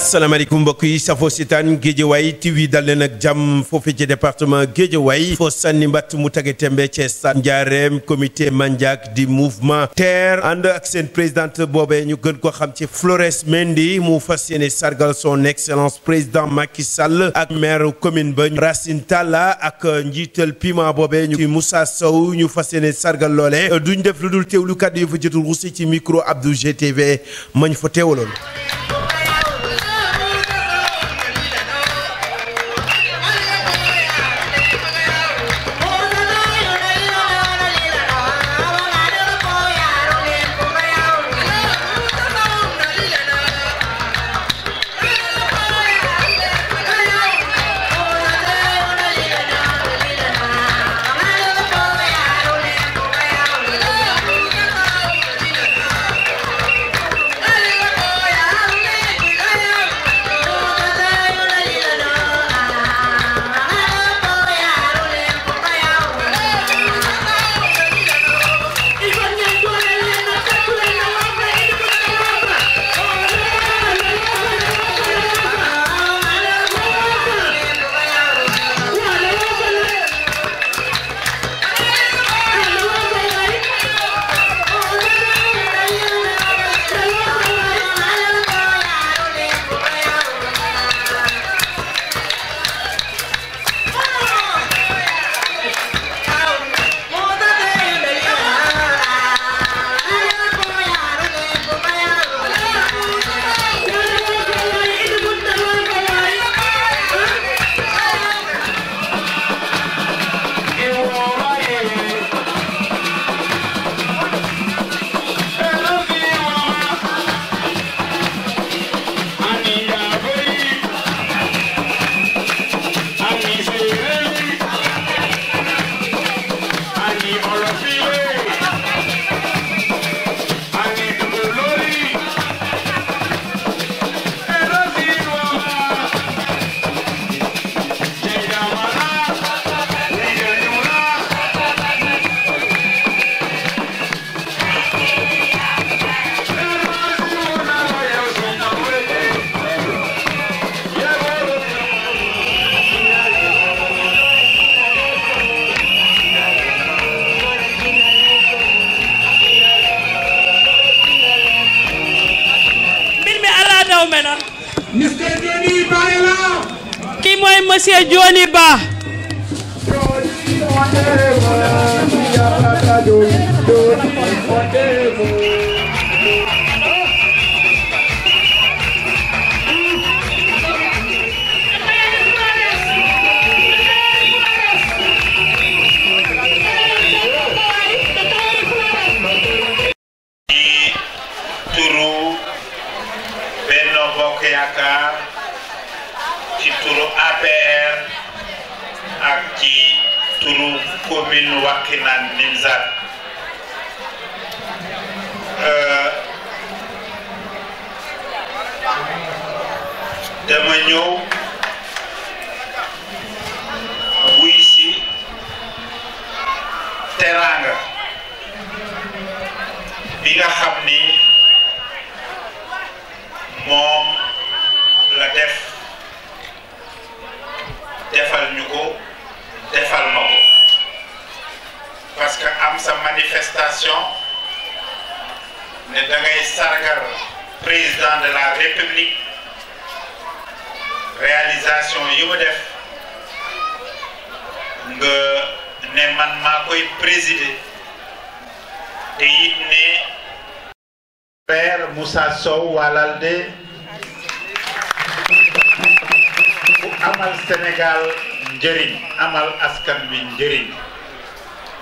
asalaamaaleykum mbokk yi safo seetaan Guédiawaye TV dal leen ak jàmm foofu ci département Guédiawaye foo sànni mbatt mu tage tembe ci stade Ndiarème comité Mandiack di mouvement terre ànd ak seen présidente boobee ñu gën ko xam ci Florence Mendy mu fas yéene sargal son excellence président Macky Sall ak maire commune ba Racine Talla ak njiital piment boobee ñu Moussa Sow ñu fas yéene sargal loole duñ def lu dul teewlu kàddu yu fa jotul russi ci micro Abdou GTV mañ fa teewaloon. Kii mooy monsieur Johnny Ba. ci turu APR ak ci turu commune Wakhinane Nimzatt dama ñëw wuy si teraanga bi nga xam ni moom la defal ñu ko defal ma ko parce que am sa manifestation ne da ngay sargal président de la république réalisation yi mu def nga ne man maa koy présider te it ne père Moussa Sow Walalde amal Sénégal njëriñ amal askan wi njëriñ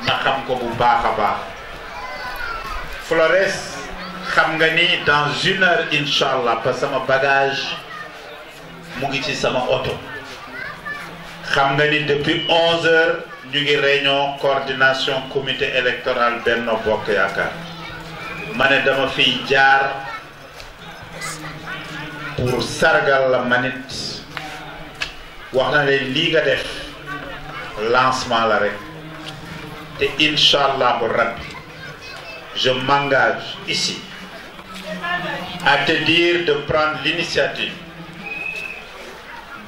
ma xam ko bu baax a baax Flores xam nga ni dans 1 heure incha allah parce que sama bagage mu ngi ci sama oto xam nga ni depuis 11 heures ñu ngi réunion coordination comité électoral Benno Bokk Yaakaar ma ne dama fiy jaar pour sargal la manit wax na leen lii nga def lancement la rek te incha allah bu rabbi je m'engage ici à te dire de prendre l'initiative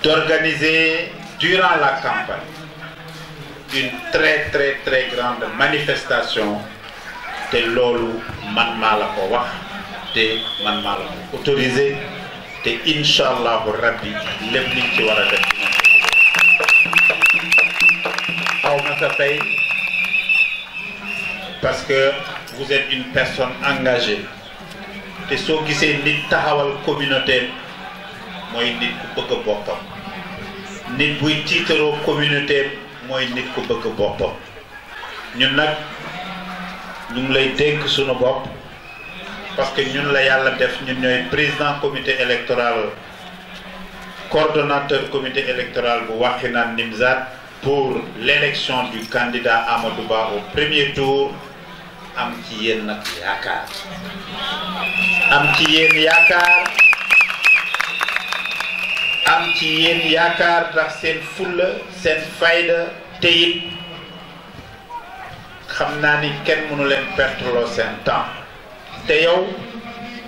d'organiser durant la campagne une très grande manifestation te loolu man maa la ko wax te man maa la ko autorisé te incha allahu rabbi lépp liñ ci war a def aw ma sa fay parce que vous êtes une personne engagée te soo gisee nit taxawal communauté mooy nit ku bëgg boppam nit buy tiitaroo communauté mooy nit ku bëgg boppam ñun nag ñu ngi lay dénk sunu bopp parce que ñun la yàlla def ñun ñooy président comité électoral coordonnateur comité électoral bu Wakhinane Nimzatt pour l'élection du candidat Amadou Ba au premier tour am ci yéen nag yaakaar am ci yéen yaakaar ndax seen fulla seen fayda te it xam naa ni kenn mënu leen perteloo seen temps te yow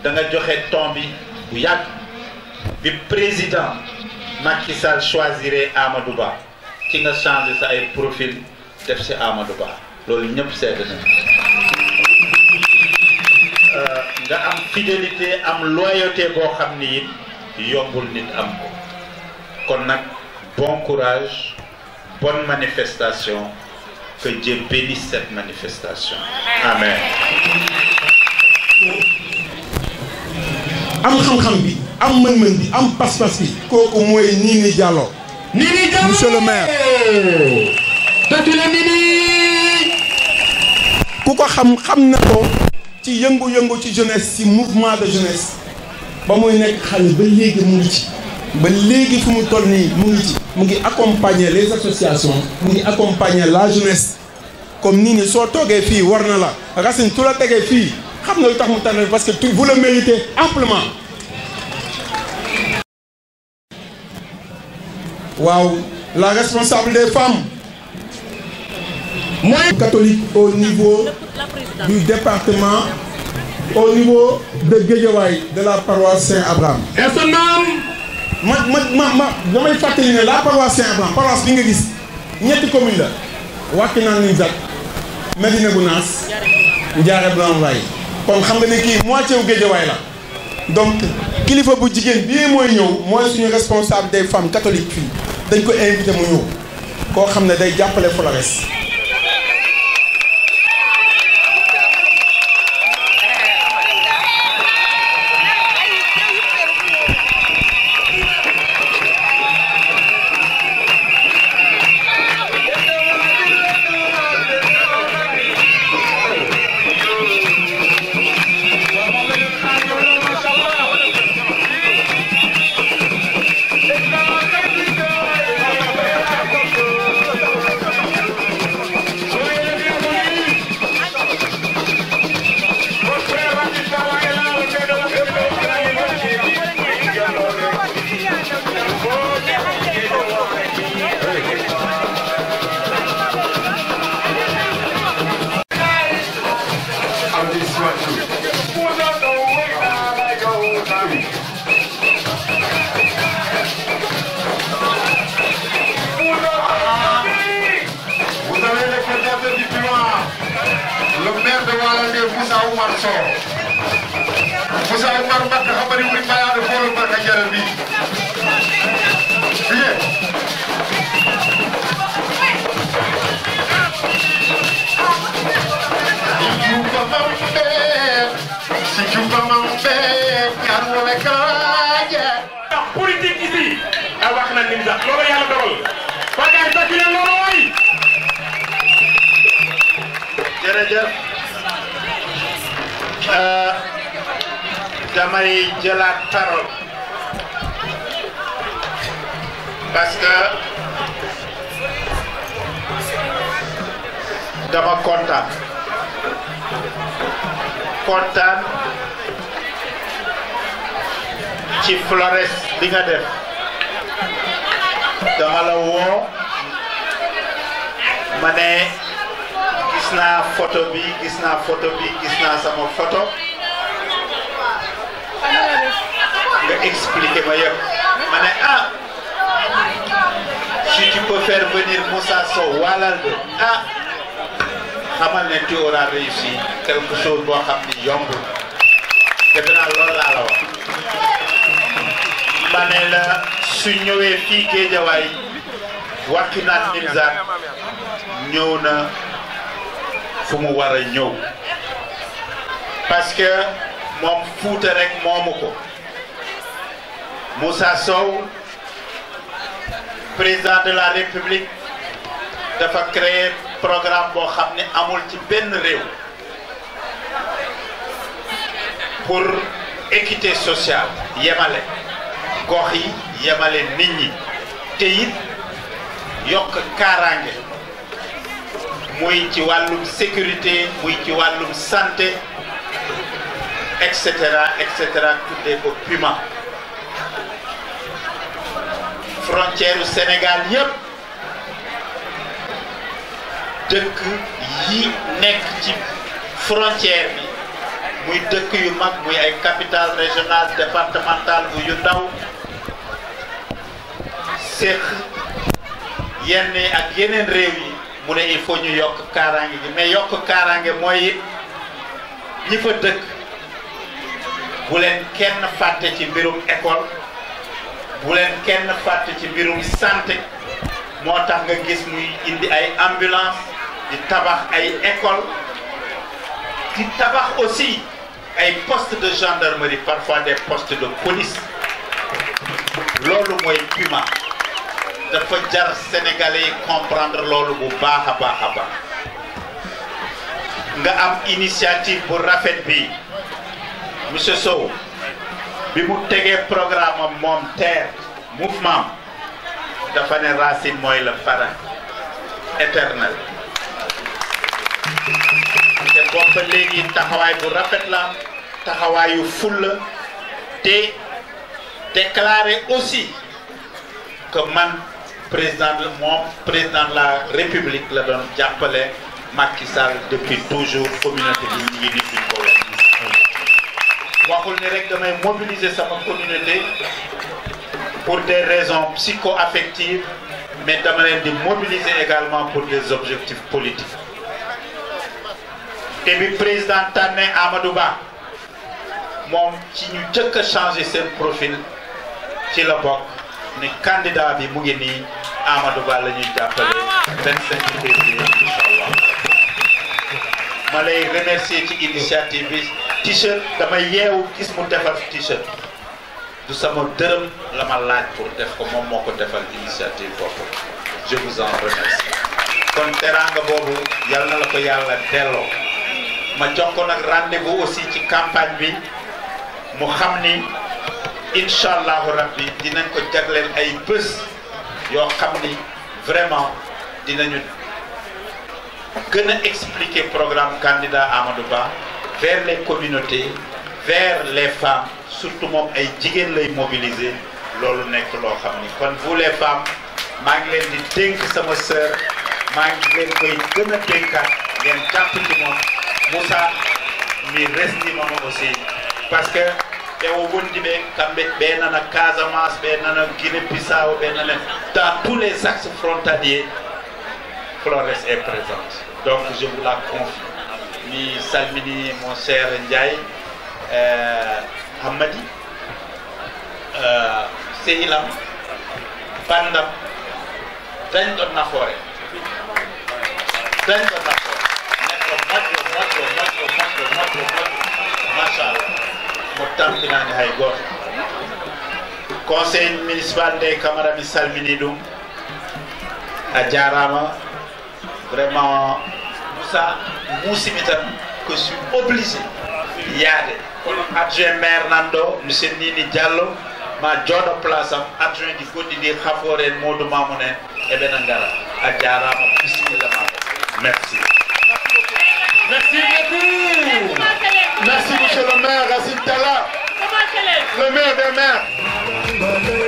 da nga joxe temps bi bu yàgg bi président Macky Sall choisiré Amadou Ba ci nga changé sa ay profil def si Amadou Ba loolu ñëpp seetlu nañ nga am fidélité am loyauté boo xam ni it yombul nit am ko kon nag bon courage bonne manifestation que Dieu bénisse cette manifestation amen. am xam-xam bi am mën-mën bi am pas-pas bi kooku mooy Nini Diallo. Nini Diallo monsieur le maire. tatu la Nini. ku ko xam na ko ci yëngu-yëngu ci jeunesse ci mouvement de jeunesse ba muy nekk xale ba léegi mu ngi ci. ba léegi fu mu toll nii mu ngi ci. mu ngi accompagner les associations mu ngi accompagner la jeunesse comme Nini soo toogee fii war na la Racine tu la tegee fii xam na lu tax mu tànn parce que vous le méritez amplement. waaw la responsable des femmes mooy catholique au niveau du département au niveau de Guédiawaye de la paroisse Saint-Abraham. ma damay fàttali ne la paroisse Saint-Abraham paroisse bi nga gis ñetti commune la Wakhinane Nimzatt Médina Gounass Ndiarème Limamoulaye kon xam nga ne kii moitié wu Guédiawaye la donc kilifa bu jigéen bii mooy ñëw mooy suñu responsable des femmes catholiques fii dañ ko invité mu ñëw koo xam ne day jàppale Flores. politique ici à Wakhinane Nimzatt loolu yàlla dogal bagaay takk leen loolu waay. jërëjëf damay jëlaat parole parce que dama kontaan ci Flores li nga def dama la woo ma ne gis naa photo bi gis naa sama photo nga expliqué ma yëpp ma ne si tu peux faire venir Moussa Sow Walalde, ah, tu auras réussi quelque chose boo xam ni yomb defe naa loolu laa la wax ma ne la su ñëwee fii Géejawaay Wakhinane Nimzatt ñëw na fu mu war a ñëw parce que moom Fuuta rek moomu ko Moussa Sow président de la République dafa créer programme boo xam ne amul ci benn réew pour équité sociale yemale gox yi yemale nit ñi te it yokk kaaraange muy ci wàllum sécurité muy ci wàllum santé et cetera tuddee ko PUMA frontière u Sénégal yépp dëkk yi nekk ci frontière bi muy dëkk yu mag muy ay capitale régionale départementale bu yu ndaw séq yenn ak yeneen réew yi mu ne il faut ñu yokk kaaraange gi mais yokk kaaraange mooy it ñi fa dëkk bu leen kenn fàtte ci mbirum école bu leen kenn fàtte ci mbirum santé moo tax nga gis muy indi ay ambulance di tabax ay école di tabax aussi ay postes de gendarmerie parfois des postes de police loolu mooy PUMA dafa jar sénégalais yi comprendre loolu bu baax a baax a baax nga am initiative bu rafet bi monsieur Sow bi mu tegee programme am moom TER mouvement dafa ne Racine mooy le parrain éternel te bopp léegi taxawaay bu rafet la taxawaayu fulla te déclarer aussi que man président de la République la doon jàppale Macky Sall depuis toujours communauté bi ñu ngi nit ko waxul ni rek damay mobiliser sama communauté pour des raisons psycho-affectives mais dama leen di mobiliser également pour des objectifs politiques te bi président tànne Amadou Ba moom ci ñu jëkk a changer seen profil ci la bokk ni candidat bi mu ngi nii Amadou Ba la ñuy jàppale 25 février inchallah ma lay remercier ci initiative bi t-shirt dama yeewu gis mu defar t-shirt du sama dërëm la ma laaj pour def ko moom moo ko defal initiative boobu je vous en remercie kon teranga boobu yal na la ko yàlla delloo ma jox ko nag rendez-vous aussi ci campagne bi mu xam ni incha allahu rabbi dinañ ko jagleel ay bés yoo xam ni vraiment dinañu gën a expliquer programme candidat Amadou Ba vers les communautés vers les femmes surtout moom ay jigéen lay mobiliser loolu nekk loo xam ni kon vous les femmes maa ngi leen di dénk sama sœur maa ngi leen koy gën a dénkaat ngeen jàpp ci moom Moussa mi restimama aussi parce que ɓewo wondiɓe kamɓe ɓe nana Casamance ɓe nana Guinée-Bissau ɓe nana dans tous les axes frontaliers Flores est présente donc je vous la confie mi salmini mon cher Ndiaye Hammadi sehilam bandam dañɗon nafoore moƴƴo machallah mo tampinani hay goto conseil municipal de Camara mi salmini ɗum a jarama vraiment Moussa musimi tan que je suis obligé yaade kono adjoint maire nan ɗo monsieur Nini Diallo ma jooɗo place am adjoint ɗi goɗɗiɗi Khafor en Modou Mamoun en eɓena ngara a jarama bisimilla ma merci. Merci beaucoup. Merci monsieur le maire Racine Talla, le maire des maires.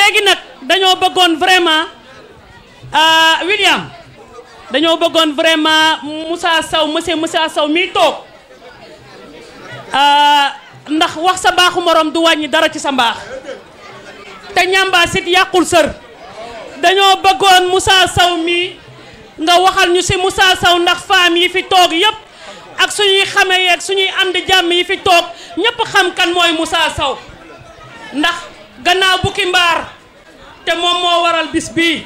léegi nag dañoo bëggoon vraiment William dañoo bëggoon vraiment Moussa Sow monsieur Moussa Sow mi toog ndax wax sa baaxu morom du wàññi dara ci sa mbaax te ñambaas it yàqul sër dañoo bëggoon Moussa Sow mi nga waxal ñu ci Moussa Sow ndax femme yi fi toog yépp ak suñuy xame yeeg suñuy ànd jàmm yi fi toog ñépp xam kan mooy Moussa Sow ndax gannaaw bukki mbaar te moom moo waral bis bii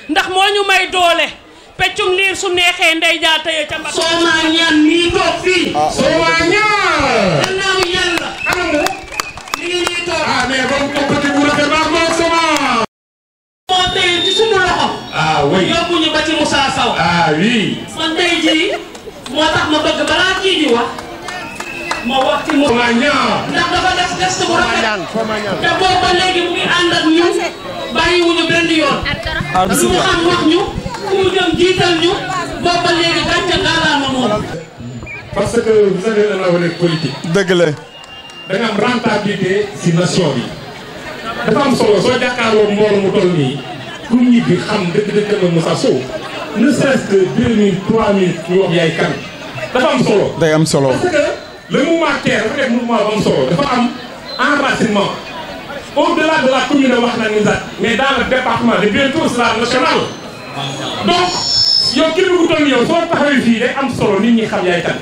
ndax moo ñu may doole peccum liir su neexee ndey jaa tëye ca mbat soo maa ñaan nii toog fii soo maa ñaan gannaaw yàlla anamu li ngi nii toog mais ba mu toppati bu rafet baax moom sama moo tey ci suñu loxo oui yóbbu ñu ba ci Moussa Sow oui man tey jii moo tax ma bëgg balaa kii di wax ma wax ci Moussa ñaan ndax dafa def geste bu rafet te boobu ba léegi mu ngi ànd ak ñun bàyyiwuñu benn yoon lu mu xam wax ñu fu mu jëm jiital ñu boobu ba léegi gàncax gaalaama moom. parce que vous avez un avenir politique. dëgg la. da nga am rentabilité si nation bi dafa am solo soo jàkkaarloo mbooloo mu toll nii pour ñibbi xam dëgg-dëgg la Moussa Sow ne serait-ce que 2 minutes 3 minutes ñu wax yaay kan dafa am solo. day am solo parce que le mouvement TER dafa def mouvement bu am solo dafa am enracinement au-delà de la commune de Wakhinane Nimzatt mais dans le département de bientôt c'est la nationale. donc yow kii bi ku toll yow soo taxawee fii day am solo nit ñi xam yaay kan.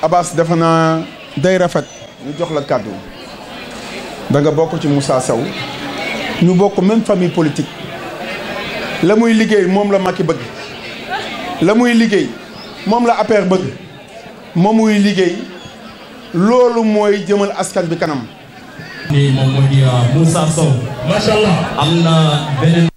Abbas defe naa day rafet ñu jox la kàddu da nga bokk ci Moussa Sow ñu bokk même famille politique la muy liggéey moom la Macky bëgg la muy liggéey moom la APR bëgg moom muy liggéey loolu mooy jëmal askan bi kanam. ni moom moo di Moussa Sow. macha allah am na beneen.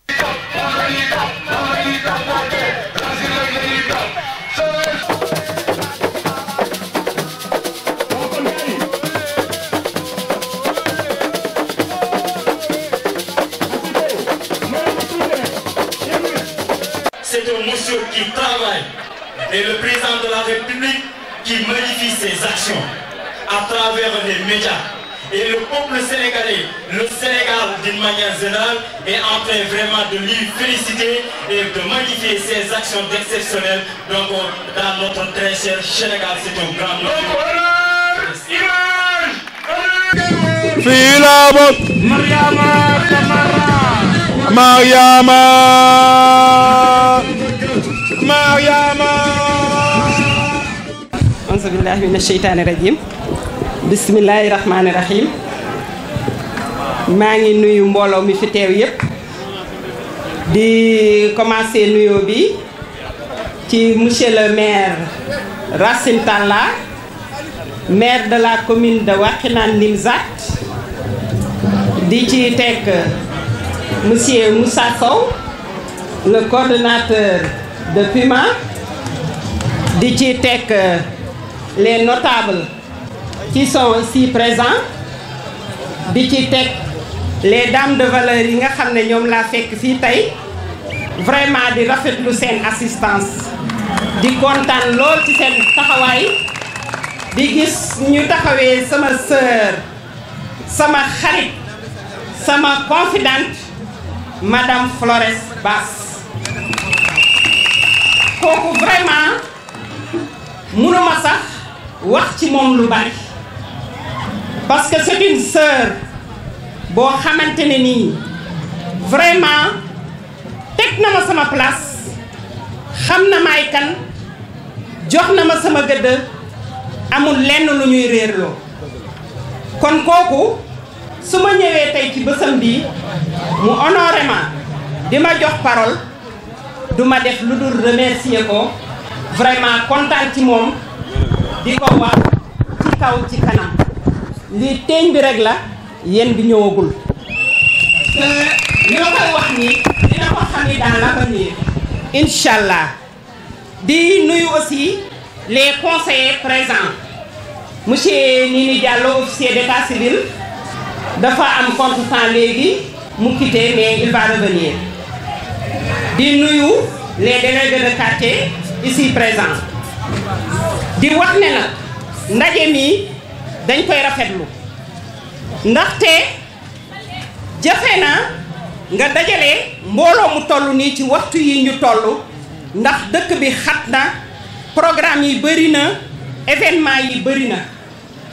C'est un monsieur qui travaille et le président de la République qui modifie ses actions à travers les médias. Et le peuple sénégalais, le Sénégal d'une manière générale, est en train vraiment de lui féliciter et de magnifier ses actions exceptionnelles. Donc dans notre très cher Sénégal, c'est un grand monsieur. fii la bokk Mariama auzu billahi mina sheytaani rajim bismillahi rahmaani rahim maa ngi nuyu mbooloo mi fi teew yépp di commencer nuyoo bi ci monsieur le maire Racine Talla maire de la commune de Wakhinane Nimzatt di ci teg monsieur Moussa Sow le coordonnateur de PUMA di ci teg les notables qui sont ici présents di ci teg les dames de valeur yi nga xam ne ñoom laa fekk fii tey vraiment di rafetlu seen assistance di kontaan lool ci seen taxawaay di gis ñu taxawee sama sœur sama xarit sama confidente madame Flores Bass kooku vraiment mënuma sax wax ci moom lu bari parce que c'est une sœur boo xamante ne nii vraiment teg na ma sama place xam na maay kan jox na ma sama gëdd amul lenn lu ñuy réerloo kon kooku su ma ñëwee tey ci bësam bi mu honoré ma di ma jox parole du ma def lu dul remercier ko vraiment kontaan ci moom di ko wax ci kaw ci kanam lii teeñ bi rek la yéen bi ñëwagul te li ma koy wax ni dina ko xam ni dans l'avenir incha allah di nuyu aussi les conseillers présents monsieur Nini Diallo officier d'état civil dafa am contretemps léegi mu quitté mais il va revenir di nuyu les délégués de quartier ici présents di wax ne nag ndaje mi dañ koy rafetlu ndaxte jafe na nga dajale mbooloo mu toll nii ci waxtu yi ñu toll ndax dëkk bi xat na programme yi bëri na événement yi bëri na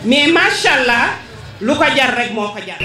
mais macha allah lu ko jar rek moo ko jar.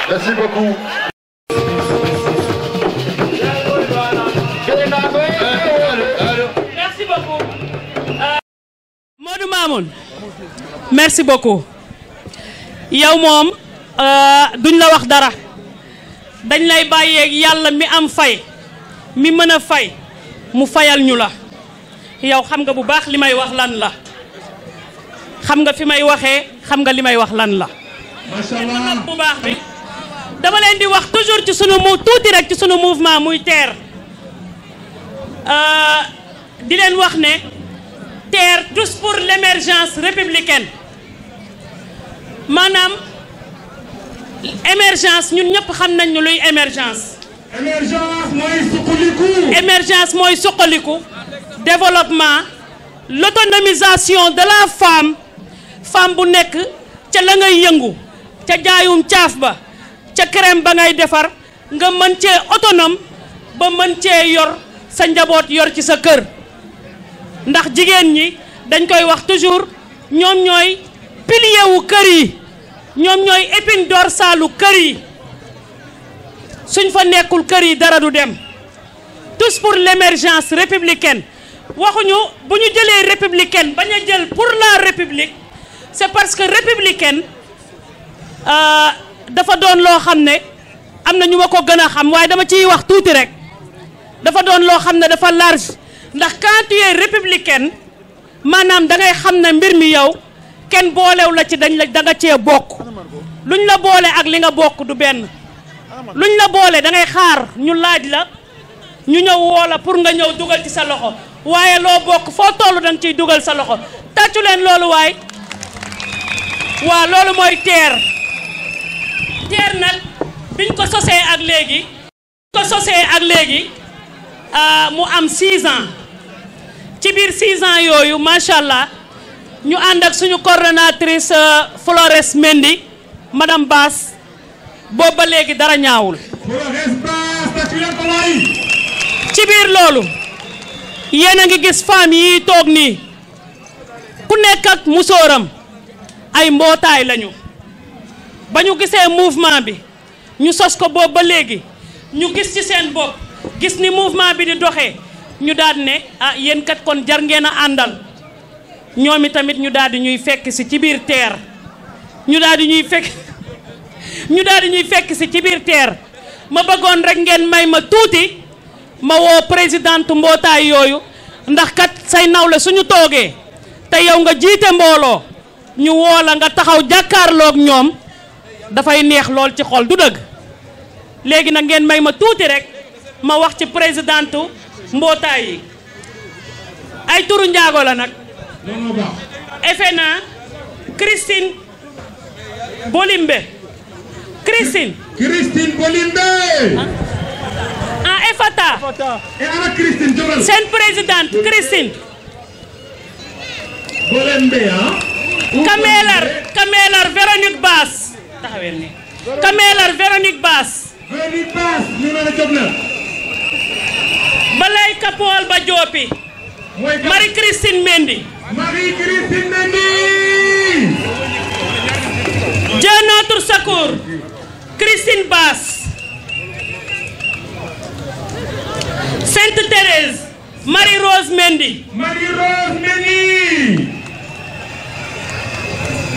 Merci beaucoup. Merci beaucoup. Modou Mamoun. Merci beaucoup. yow moom duñ la wax dara dañ lay bàyyeeg yàlla mi am fay mi mën a fay mu fayal ñu la yow xam nga bu baax li may wax lan la xam nga fi may waxee xam nga li may wax lan la bu baax bi dama leen di wax toujours ci sunu tuuti rek ci sunu mouvement muy TER di leen wax ne TER tous pour l'émergence républicaine maanaam émergence ñun ñëpp xam nañ ñu luy émergence. émergence mooy suqaliku développement l'autonomisation de la femme bu nekk ca la ngay yëngu ca jaayum caaf ba ca crème ba ngay defar nga mën cee autonome ba mën cee yor sa njaboot yor ci sa kër ndax jigéen ñi dañ koy wax toujours ñoom ñooy pilier wu kër yi ñoom ñooy épine dorsale kër yi suñ fa nekkul kër yi dara du dem tous pour l'émergence républicaine waxuñu bu ñu jëlee républicaine bañ a jël pour la république c'est parce que républicaine dafa doon loo xam ne am na ñu ma ko gën a xam waaye dama ciy wax tuuti rek dafa doon loo xam ne dafa large ndax quand tu es républicaine maanaam da ngay xam ne mbir mi yow kenn boolew la ci da nga cee bokk luñ la boole ak li nga bokk du benn luñ la boole da ngay xaar ñu laaj la ñu ñëw woo la pour nga ñëw dugal ci sa loxo waaye loo bokk foo tollu da nga ciy dugal sa loxo tàccu leen loolu waay waaw loolu mooy TER nag biñ ko sosee ak léegi mu am 6 ans ci biir 6 ans yooyu macha allah ñu ànd ak suñu coordonnatrice Flores Mendy madame Bass boobu ba léegi dara ñaawul ci biir loolu yéen a ngi gis femmes yi toog nii ku nekk ak musóoram ay mbootaay lañu ba ñu gisee mouvement bi ñu sos ko boobu ba léegi ñu gis ci seen bopp gis ni mouvement bi di doxee ñu daal ne ah yéen kat kon jar ngeen a àndal ñoom itamit ñu daal di ñuy fekk si ci biir TER ñu daal di ñuy fekk si ci biir TER ma bëggoon rek ngeen may ma tuuti ma woo présidente mbootaay yooyu ndax kat say nawle suñu toogee te yow nga jiite mbooloo ñu woo la nga taxaw jàkkaarloog ñoom dafay neex lool ci xol du dëgg léegi nag ngeen may ma tuuti rek ma wax ci présidente mbootaay yi ay turu njaago la nag FNA Christine Bolimbe Christine Bolimbe EFATA seen présidente Christine Bolimbe Kamelar Véronique Bass taxawel ni Kamelar Véronique Bass Balay Kapool ba Joopi Marie Christine Mendy Dieu notre secours Christine Bass Sainte Thérèse Marie-Rose Mendy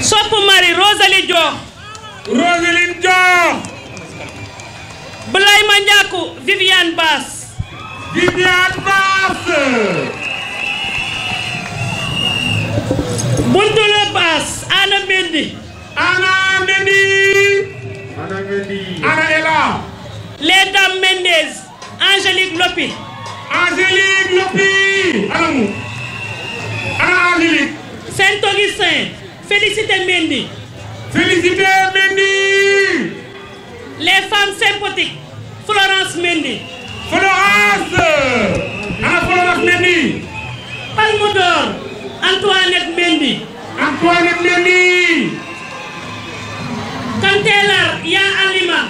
Sopp Marie Rosalie Dior Blay Mandiakou Viviane Bass Buntula Bass Anna Mendy Anna Ella Les Dames Mendez Angélique Lopi Anna Angélique Saint-Augustin Félicité Mendy Les Femmes Sympathiques Florence Mendy Anna Florence Mendy Palme d'Or Antoinette Mendy Kantelar Ya Alima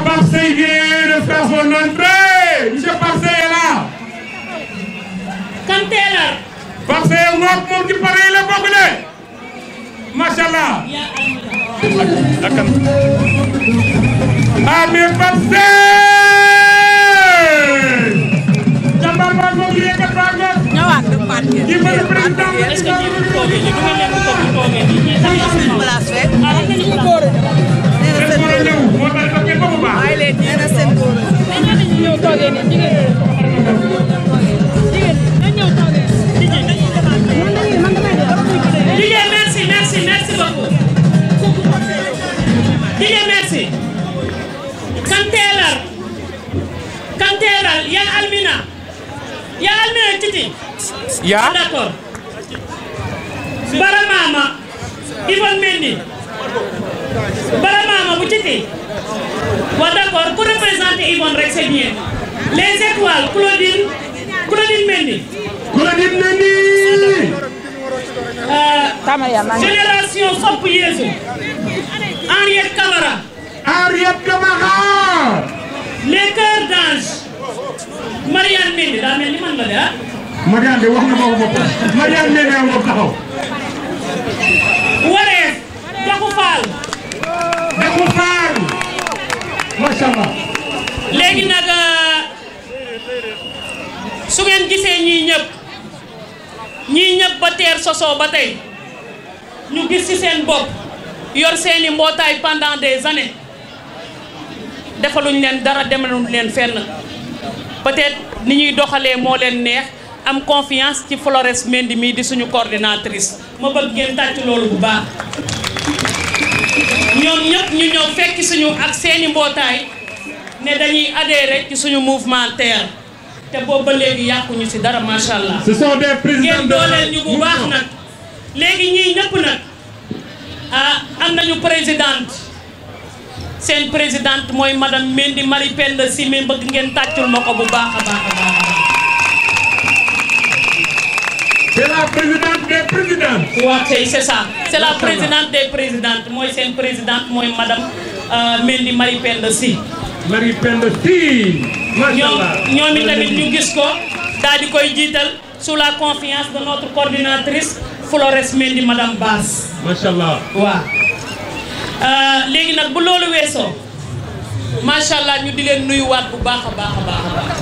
Pape vient de faire son entrée. Monsieur Pape est là. Kantelar Pape moom ci pare la bokk de machallah. mais Pape jàmbaar ba ko yéegal ba ko ñëwaat de parti président est-ce que ñi toogee ni du ngeen leen toogee ni ñi place yaa almere titi yaa d'accord Baramama Yvonne Mendy Baramama bu titi wa d'accord pour représenter Yvonne rek c'est bien les étoiles Claudine Mendy génération Sopp Yeesu Henriette Camara les cœurs d'ange Marianne Mendy daa mel ni man la de ah Marianne de wax na ma ko boppam Marianne nee na nga taxaw wareef Daxu Faal macha allah léegi nag su ngeen gisee ñii ñëpp ba teer sosoo ba tey ñu gis ci seen bopp yor seeni mbootaay pendant des années defaluñ leen dara demaluñ leen fenn peut-être ni ñuy doxalee moo leen neex am confiance ci Florence Mendy mii di suñu coordinatrice ma bëgg ngeen tàcc loolu bu baax ñoom ñëpp ñu ñëw fekki suñu ak seeni mbootaay ne dañuy adhérer ci suñu mouvement TER te boobu ba léegi yàquñu ci dara macha allah. ce sont des présidents ngeen dooleel ñu bu baax nag léegi ñii ñëpp nag am nañu présidente seen présidente mooy madame Mendy Marie Penda Sy mi bëgg ngeen tàccul ma ko bu baax a baax a baax. c'est la présidente des présidentes. waaw kay c'est ça c'est la présidente des présidentes mooy seen présidente mooy madame Mendy Marie Penda Sy. Marie Penda Sy. macha allah ñoom itamit ñu gis ko daal di koy jiital sous la confiance de notre coordinatrice Florence Mendy madame Bass. macha allah waaw. léegi nag bu loolu weesoo macha allah ñu di leen nuyuwaat bu baax a baax a baax a baax.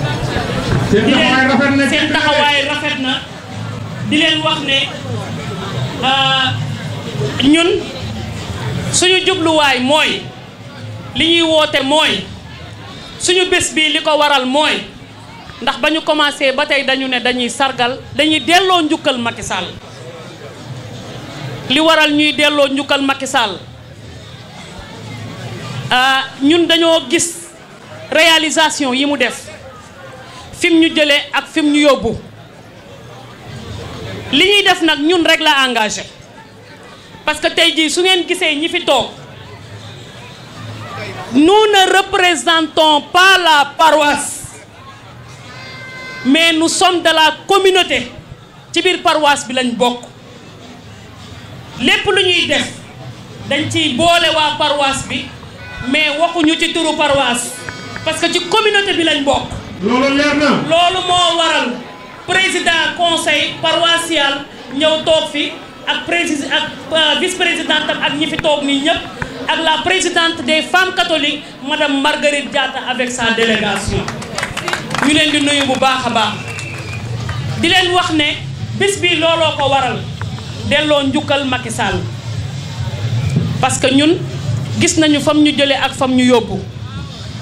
seen taxawaay rafet na di leen wax ne ñun suñu jubluwaay mooy li ñuy woote mooy suñu bés bii li ko waral mooy ndax ba ñu commencé ba tey dañu ne dañuy sargal dañuy delloo njukkal Macky Sall li waral ñuy delloo njukkal Macky Sall ñun dañoo gis réalisation yi mu def fim ñu jëlee ak fim ñu yóbbu li ñuy def nag ñun rek la engagé parce que tey jii su ngeen gisee ñi fi toog nous ne représentons pas la paroisse mais nous sommes de la communauté ci biir paroisse bi lañ bokk lépp lu ñuy def dañ ciy boole waa paroisse bi mais waxuñu ci turu paroisse parce que ci communauté bi lañ bokk. loolu leer na. loolu moo waral président conseil paroissial ñëw toog fi ak vice présidente ak ñi fi toog nii ñëpp ak la présidente des femmes catholiques madame Marguerite Diatta avec sa délégation. ñu leen di nuyu bu baax a baax di leen wax ne bis bi looloo ko waral delloo njukkal Macky Sall parce que ñun gis nañu fam ñu jëlee ak fam ñu yóbbu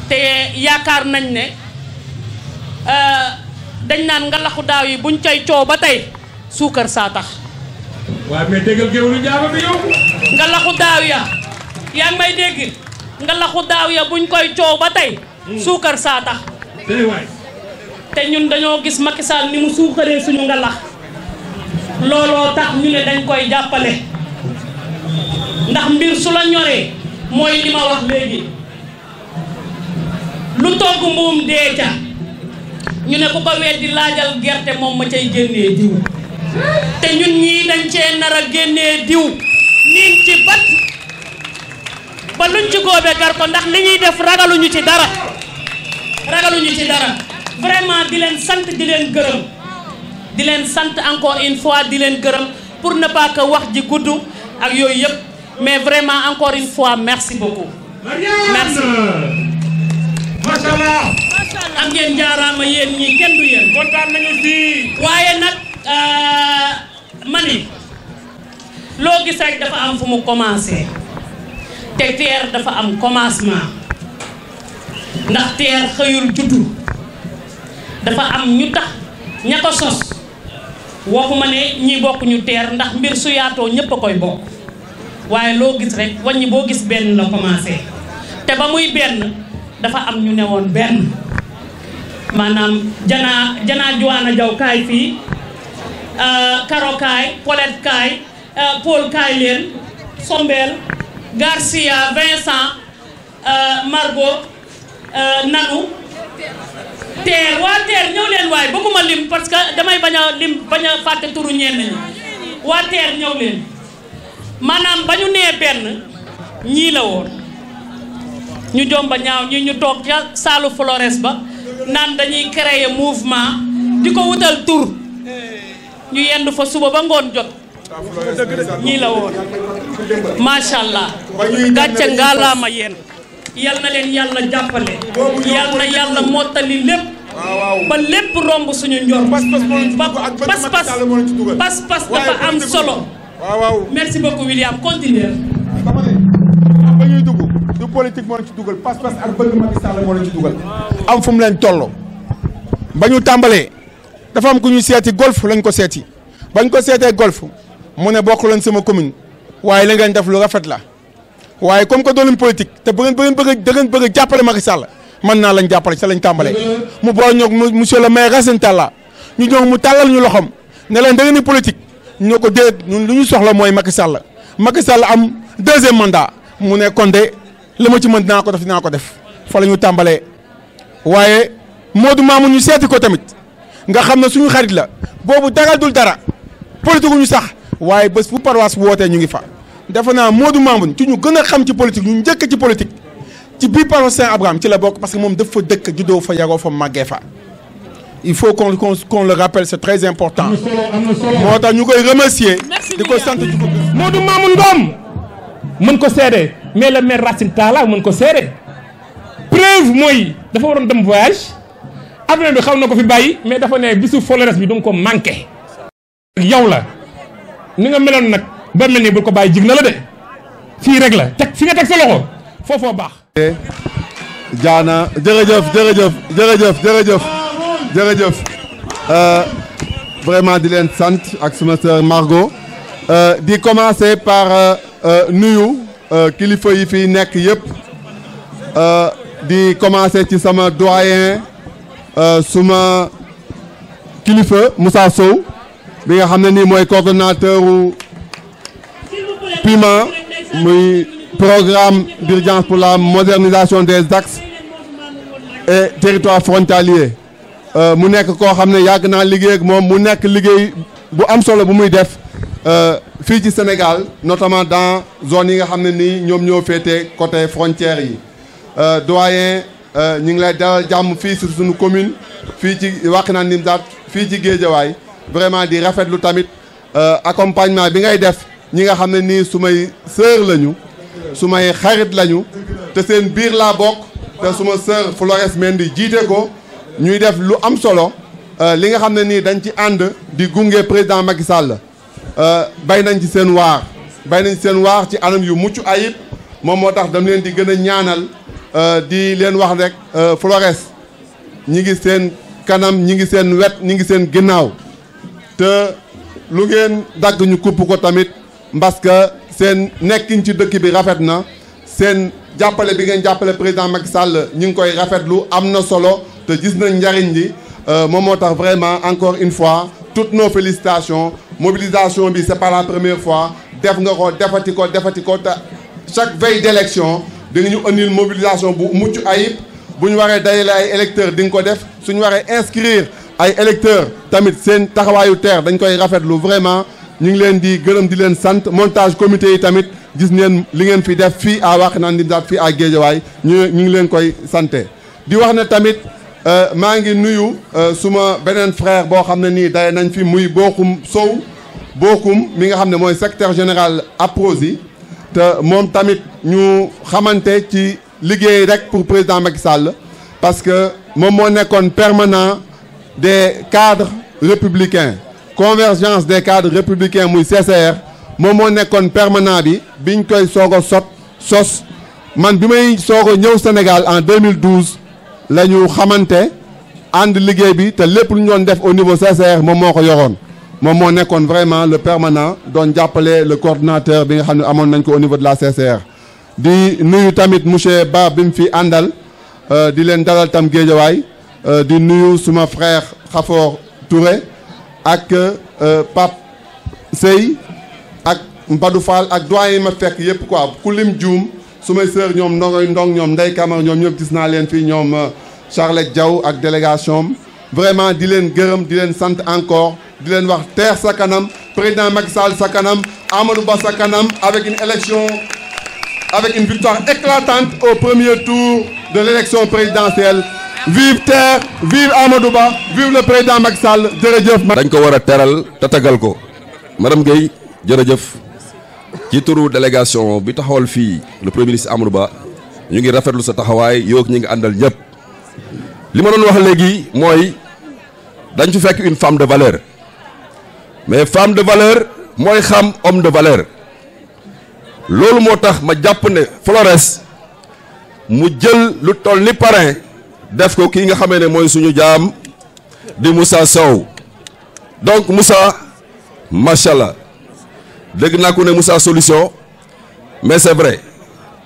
te yaakaar nañ ne dañ naan ngalaxu daaw yi buñ cay coow ba tey suukar saa tax. waaw mais déggal géwélu jaaba bi yow. ngalaxu daaw ya yaa ngi may dégg ngalaxu daaw ya buñ koy coow ba tey suukar saa tax. te ñun dañoo gis Macky Sall ni mu suukaree suñu ngalax looloo tax ñu ne dañ koy jàppale ndax mbir su la ñoree mooy li ma wax léegi lu togg mbuum dee ca ñu ne ku ko weddi laajal gerte moom ma cay génnee diw te ñun ñii dañ cee nar a génnee diw niin ci bat ba luñ ci góobe gar ko ndax li ñuy def ragaluñu ci dara vraiment di leen sant di leen gërëm di leen sant encore une fois di leen gërëm pour ne pas que wax ji gudd ak yooyu yëpp mais vraiment encore une fois merci beaucoup. merci. macha allah. am ngeen jaaraama yéen ñii kenn du yéen. kontaan nañu si. waaye nag ma ni loo gis rek dafa am fu mu commencé te TER dafa am commencement ndax TER xëyul juddu. dafa am ñu tax ña ko sos waxuma ne ñi bokk ñu TER ndax mbir su yaatoo ñëpp a koy bokk waaye loo gis rek wàññi boo gis benn la commencé te ba muy benn dafa am ñu newoon benn maanaam Jana Joana Jaw kaay fii Karo kaay Paulette kaay Paul kaay leen Sombel Garcia Vincent Margot Nanu teer waa teer ñëw leen waaye bëgguma lim parce que damay bañ a fàtte turu ñenn ñi waa teer ñëw leen maanaam ba ñu nee benn ñii la woon ñu jomba ñaaw ñi ñu toog ca saalu Flores ba naan dañuy créer mouvement di ko wutal tur ñu yendu fa suba ba ngoon jot ñii la woon macha allah gàcce ngaalaama yéen yal na leen yàlla jàppale yal na yàlla mottali lépp ba lépp romb suñu njor pas-pas dafa am solo merci beaucoup William continuer ba ñuy dugg du politique moo leen ci dugal pas-pas ak bëgg Macky Sall moo leen ci dugal am fu mu leen toll ba ñu tàmbalee dafa am ku ñu seeti golf lañ ko seeti bañ ko seetee golf mu ne bokk leen sama commune waaye la ngeen def lu rafet la waaye comme que doon politique te da ngeen bëgg a jàppale Macky Sall mën naa lañ jàppale sa lañ tàmbalee mu boole ñoog monsieur le maire Racine Talla ñu ñëw mu tàllal ñu loxom ne leen da ngeen di politique ñu ko déet ñun lu ñu soxla mooy Macky Sall am deuxième mandat mu ne kon de li ma ci mën dinaa ko def fa la ñu tàmbalee waaye Modou Mamoun ñu seeti ko tamit nga xam ne suñu xarit la boobu dara dul dara politique ñu sax waaye bés bu paroisse bu wootee ñu ngi fa defe naa Modou Mamoun ci ñu gën a xam ci politique ñu njëkk ci politique ci biir paroisse Saint-Abraham ci la bokk parce que moom dafa dëkk juddoo fa yaroo fa màggee fa il faut qu'on le rappelle c'est très important moo tax ñu koy remercier di ko sant ci ko Modou Mamoun Ngom mën ko seede mais le maire Racine Talla mën ko seede preuve mooy dafa waroon dem voyage avion bi xaw na ko fi bàyyi mais dafa ne bisu Flores bi danga ko manqué yow la ni nga meloon nag ba mel ni bul ko bàyyi jig na la de fii rek la teg fi nga teg sa loxo foofoo baax jaana jërëjëf vraiment di leen sant ak suma sœur Margot di commencer par nuyu kilifa yi fi nekk yëpp di commencer ci sama doyen suma kilifa Moussa Sow bi nga xam ne nii mooy coordonnateur u PUMA muy programme d'urgence pour la modernisation des axes et territoires frontaliers mu nekk koo xam ne yàgg naa liggéey ak moom mu nekk liggéey bu am solo bu muy def fii ci Sénégal notamment dans zone yi nga xam ne nii ñoom ñoo féete côté frontières yi doyen ñu ngi lay dalal jàmm fii sur suñu commune fii ci Wakhinane Nimzatt fii ci Guédiawaye vraiment di rafetlu tamit accompagnement bi ngay def ñi nga xam ne nii sumay sœur lañu sumay xarit lañu te seen biir laa bokk te suma sœur Flores Mendy jiite ko ñuy def lu am solo li nga xam ne nii dañ ci ànd di gunge président Macky Sall bay nañ ci seen waar ci anam yu mucc ayib moom moo tax dam leen di gën a ñaanal di leen wax rek Flores ñi ngi seen kanam ñi ngi seen wet ñi ngi seen ginnaaw te lu ngeen dagg ñu kupp ko tamit parce que seen nekkin ci dëkk bi rafet na seen jàppale bi ngeen jàppale président Macky Sall ñi ngi koy rafetlu am na solo te gis nañ njariñ li moom moo tax vraiment encore une fois toutes nos félicitations mobilisation bi c'est pas la première fois def nga ko defati ko te chaque veille d'élection di nga ñu andil mobilisation bu mucc ayib bu ñu waree dajale ay électeurs di nga ko def suñu waree inscrire ay électeurs tamit seen taxawaayu teer dañ koy rafetlu vraiment ñu ngi leen di gërëm di leen sant montage comité yi tamit gis ngeen li ngeen fi def fii à Wakhinane Nimzatt fii à Guédiawaye ñu ngi leen koy santé di wax ne tamit maa ngi nuyu suma beneen frère boo xam ne nii day nañ fi muy Bokum Sow Bokum mi nga xam ne mooy secrétaire général APROSI te moom tamit ñu xamante ci liggéey rek pour président Macky Sall parce que moom moo nekkoon permanent des cadres républicains convergence des cadres républicains muy CCR moom moo nekkoon permanent bi biñ koy soog a sos man bi may soog a ñëw Sénégal en 2012 la ñu xamante ànd liggéey bi te lépp lu ñu doon def au niveau CCR moom moo ko yoroon moom moo nekkoon vraiment le permanent doon jàppale le coordinateur bi nga xam ne amoon nañ ko au niveau de la CCR di nuyu tamit monsieur Ba bi mu fi àndal di leen dalal tam Guédiawaye di nuyu suma frère Khafor Touré ak Pape Sey ak Mbadou Fall ak doyen yi ma fekk yëpp quoi ku lim juum sumay sœur ñoom Ndongoy Ndong ñoom Ndey Camara ñoom ñëpp gis naa leen fii ñoom Charlotte Diaw ak délégation vraiment di leen gërëm di leen sant encore di leen wax teer sa kanam président Macky Sall sa kanam Amadou Ba sa kanam avec une élection avec une victoire éclatante au premier tour de l'élection présidentielle. Vive Terre, vive Amadou Ba, vive le président Macky Sall jërëjëf. dañ ko war a teral tatagal ko madame Guèye jërëjëf ci turu délégation bi taxawal fii le premier ministre Amadou Ba ñu ngi rafetlu sa taxawaay yow ak ñi ngi àndal ñëpp. li ma doon wax léegi mooy dañ fi fekk une femme de valeur mais femme de valeur mooy xam homme de valeur loolu moo tax ma jàpp ne Flores mu jël lu toll ni parrain def ko kii nga xamee ne mooy suñu jaam di Moussa Sow donc Moussa macha allah dégg naa ko ne Moussa solution mais c'est vrai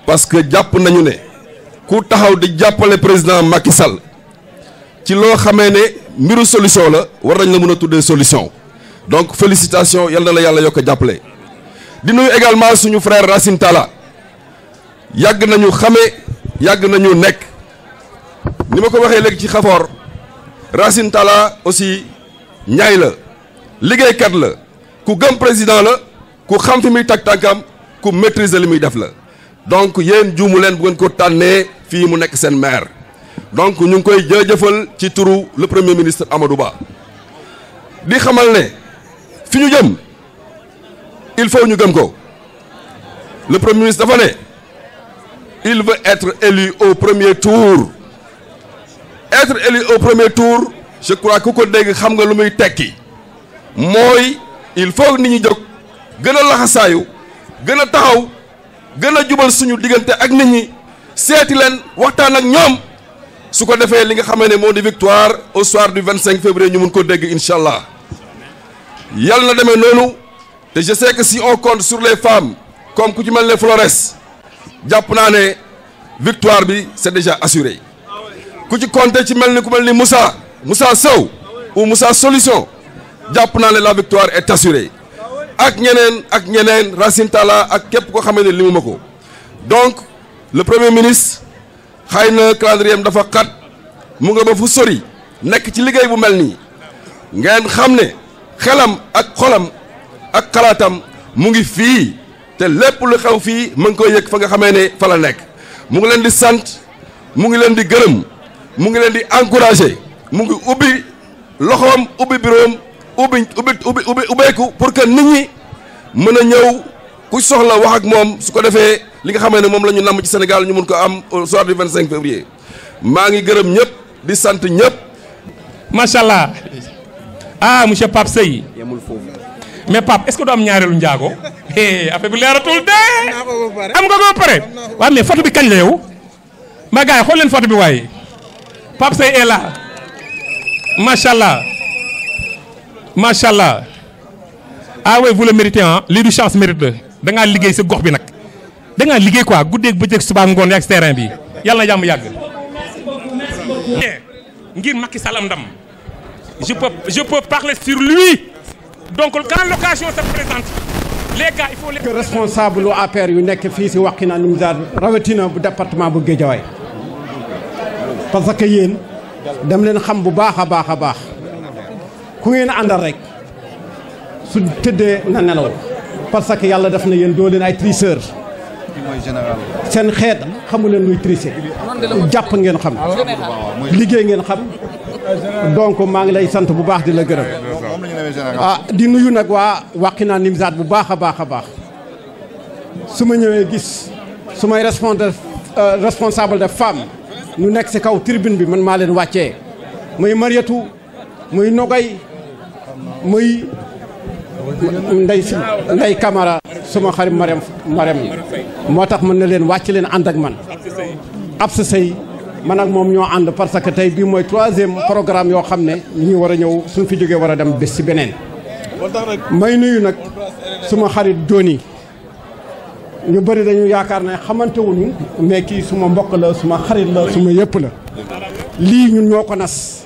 parce que jàpp nañu ne ku taxaw di jàppale président Macky Sall ci loo xamee ne mbiru solution la war nañ la mën a tuddee solution donc félicitations yal na la yàlla yokk a jàppale. di nuyu également suñu frère Racine Talla yàgg nañu xame yàgg nañu nekk ni ma ko waxee léegi ci Khafor Racine Talla aussi ñaay la liggéeykat la ku gëm président la ku xam fi muy tag tànkam ku maîtriser li muy def la donc yéen juumu leen bu ngeen ko tànnee fii mu nekk seen maire donc ñu ngi koy jëjëfal ci turu le premier ministre Amadou Ba di xamal ne fi ñu jëm il faut ñu gëm ko le premier ministre dafa ne il veut être élu au premier tour être élu au premier tour je crois ku ko dégg xam nga lu muy tekki mooy il faut nit ñi jóg gën a laxasaayu gën a taxaw gën a jubal suñu diggante ak nit ñi seeti leen waxtaan ak ñoom su ko defee li nga xamee ne moo di victoire au soir du 25 février ñu mun ko dégg incha allah yàlla na demee noonu te je sais que si on compte sur les femmes comme ku ci mel ne Flores jàpp naa ne victoire bi c'est déjà assuré ku ci compter ci mel ni ku mel ni Moussa Sow ou Moussa Solution jàpp naa ne la victoire est assurée ak ñeneen Racine Talla ak képp ko xamee ne limu ma ko donc le premier ministre xëy na calendrier dafa xat mu nga ba fu sori nekk ci liggéey bu mel nii ngeen xam ne xelam ak xolam ak xalaatam mu ngi fii te lépp lu xew fii mu ngi koy yëg fa nga xamee ne fa la nekk mu ngi leen di sant mu ngi leen di gërëm mu ngi leen di encourager mu ngi ubbi loxoom ubbi bureau ubbeeku pour que nit ñi mën a ñëw ku soxla wax ak moom su ko defee li nga xamee ne moom la ñu namm ci Sénégal ñu mun ko am au soir du 25 février maa ngi gërëm ñëpp di sant ñëpp. macha allah ah monsieur Pape Seye yemul foofu mais Pape est-ce que du am ñaareelu njaago affaire bi leeratul de am nga ko ba pare waaw mais photo bi kañ la yow ma gars yi xool leen photo bi waaye Pape Seye est là macha allah macha allah ah oui vous le méritez ah lii du chance mérite la da ngaa liggéey sa gox bi nag da ngaa liggéey quoi guddeeg bëccëg suba ngoon yak terrain bi yàlla na jàmm yàgg. ngir Macky Sall am ndam je peux parler sur lui donc quand l'occasion se présente les gars il faut les. responsable lu APR yu nekk fii si Wakhinane Nimzatt rawatina bu département bu Guédiawaye parce que yéen dem leen xam bu baax a baax a baax ku ngeen àndal rek su tëddee na nelaw parce que yàlla def na yéen doo leen ay tricheurs seen xeet xamu leen luy tricher jàpp ngeen xam liggéey ngeen xam donc maa ngi lay sant bu baax di la gërëm ah di nuyu nag waa Wakhinane Nimzatt bu baax a baax a baax su ma ñëwee gis su may responsable de femme ñu nekk si kaw tribune bi man maa leen wàccee muy Mariatu muy Nogay muy Ndey Camara suma xarit Marème moo tax mën na leen wàcc leen ànd ak man Absa Sey man ak moom ñoo ànd parce que tey bii mooy 3e programme yoo xam ne ñu ngi war a ñëw suñ fi jógee war a dem bés si beneen may nuyu nag suma xarit Joni ñu bëri dañu yaakaar ne xamante wuñu mais kii suma mbokk la suma xarit la suma yëpp la lii ñun ñoo ko nas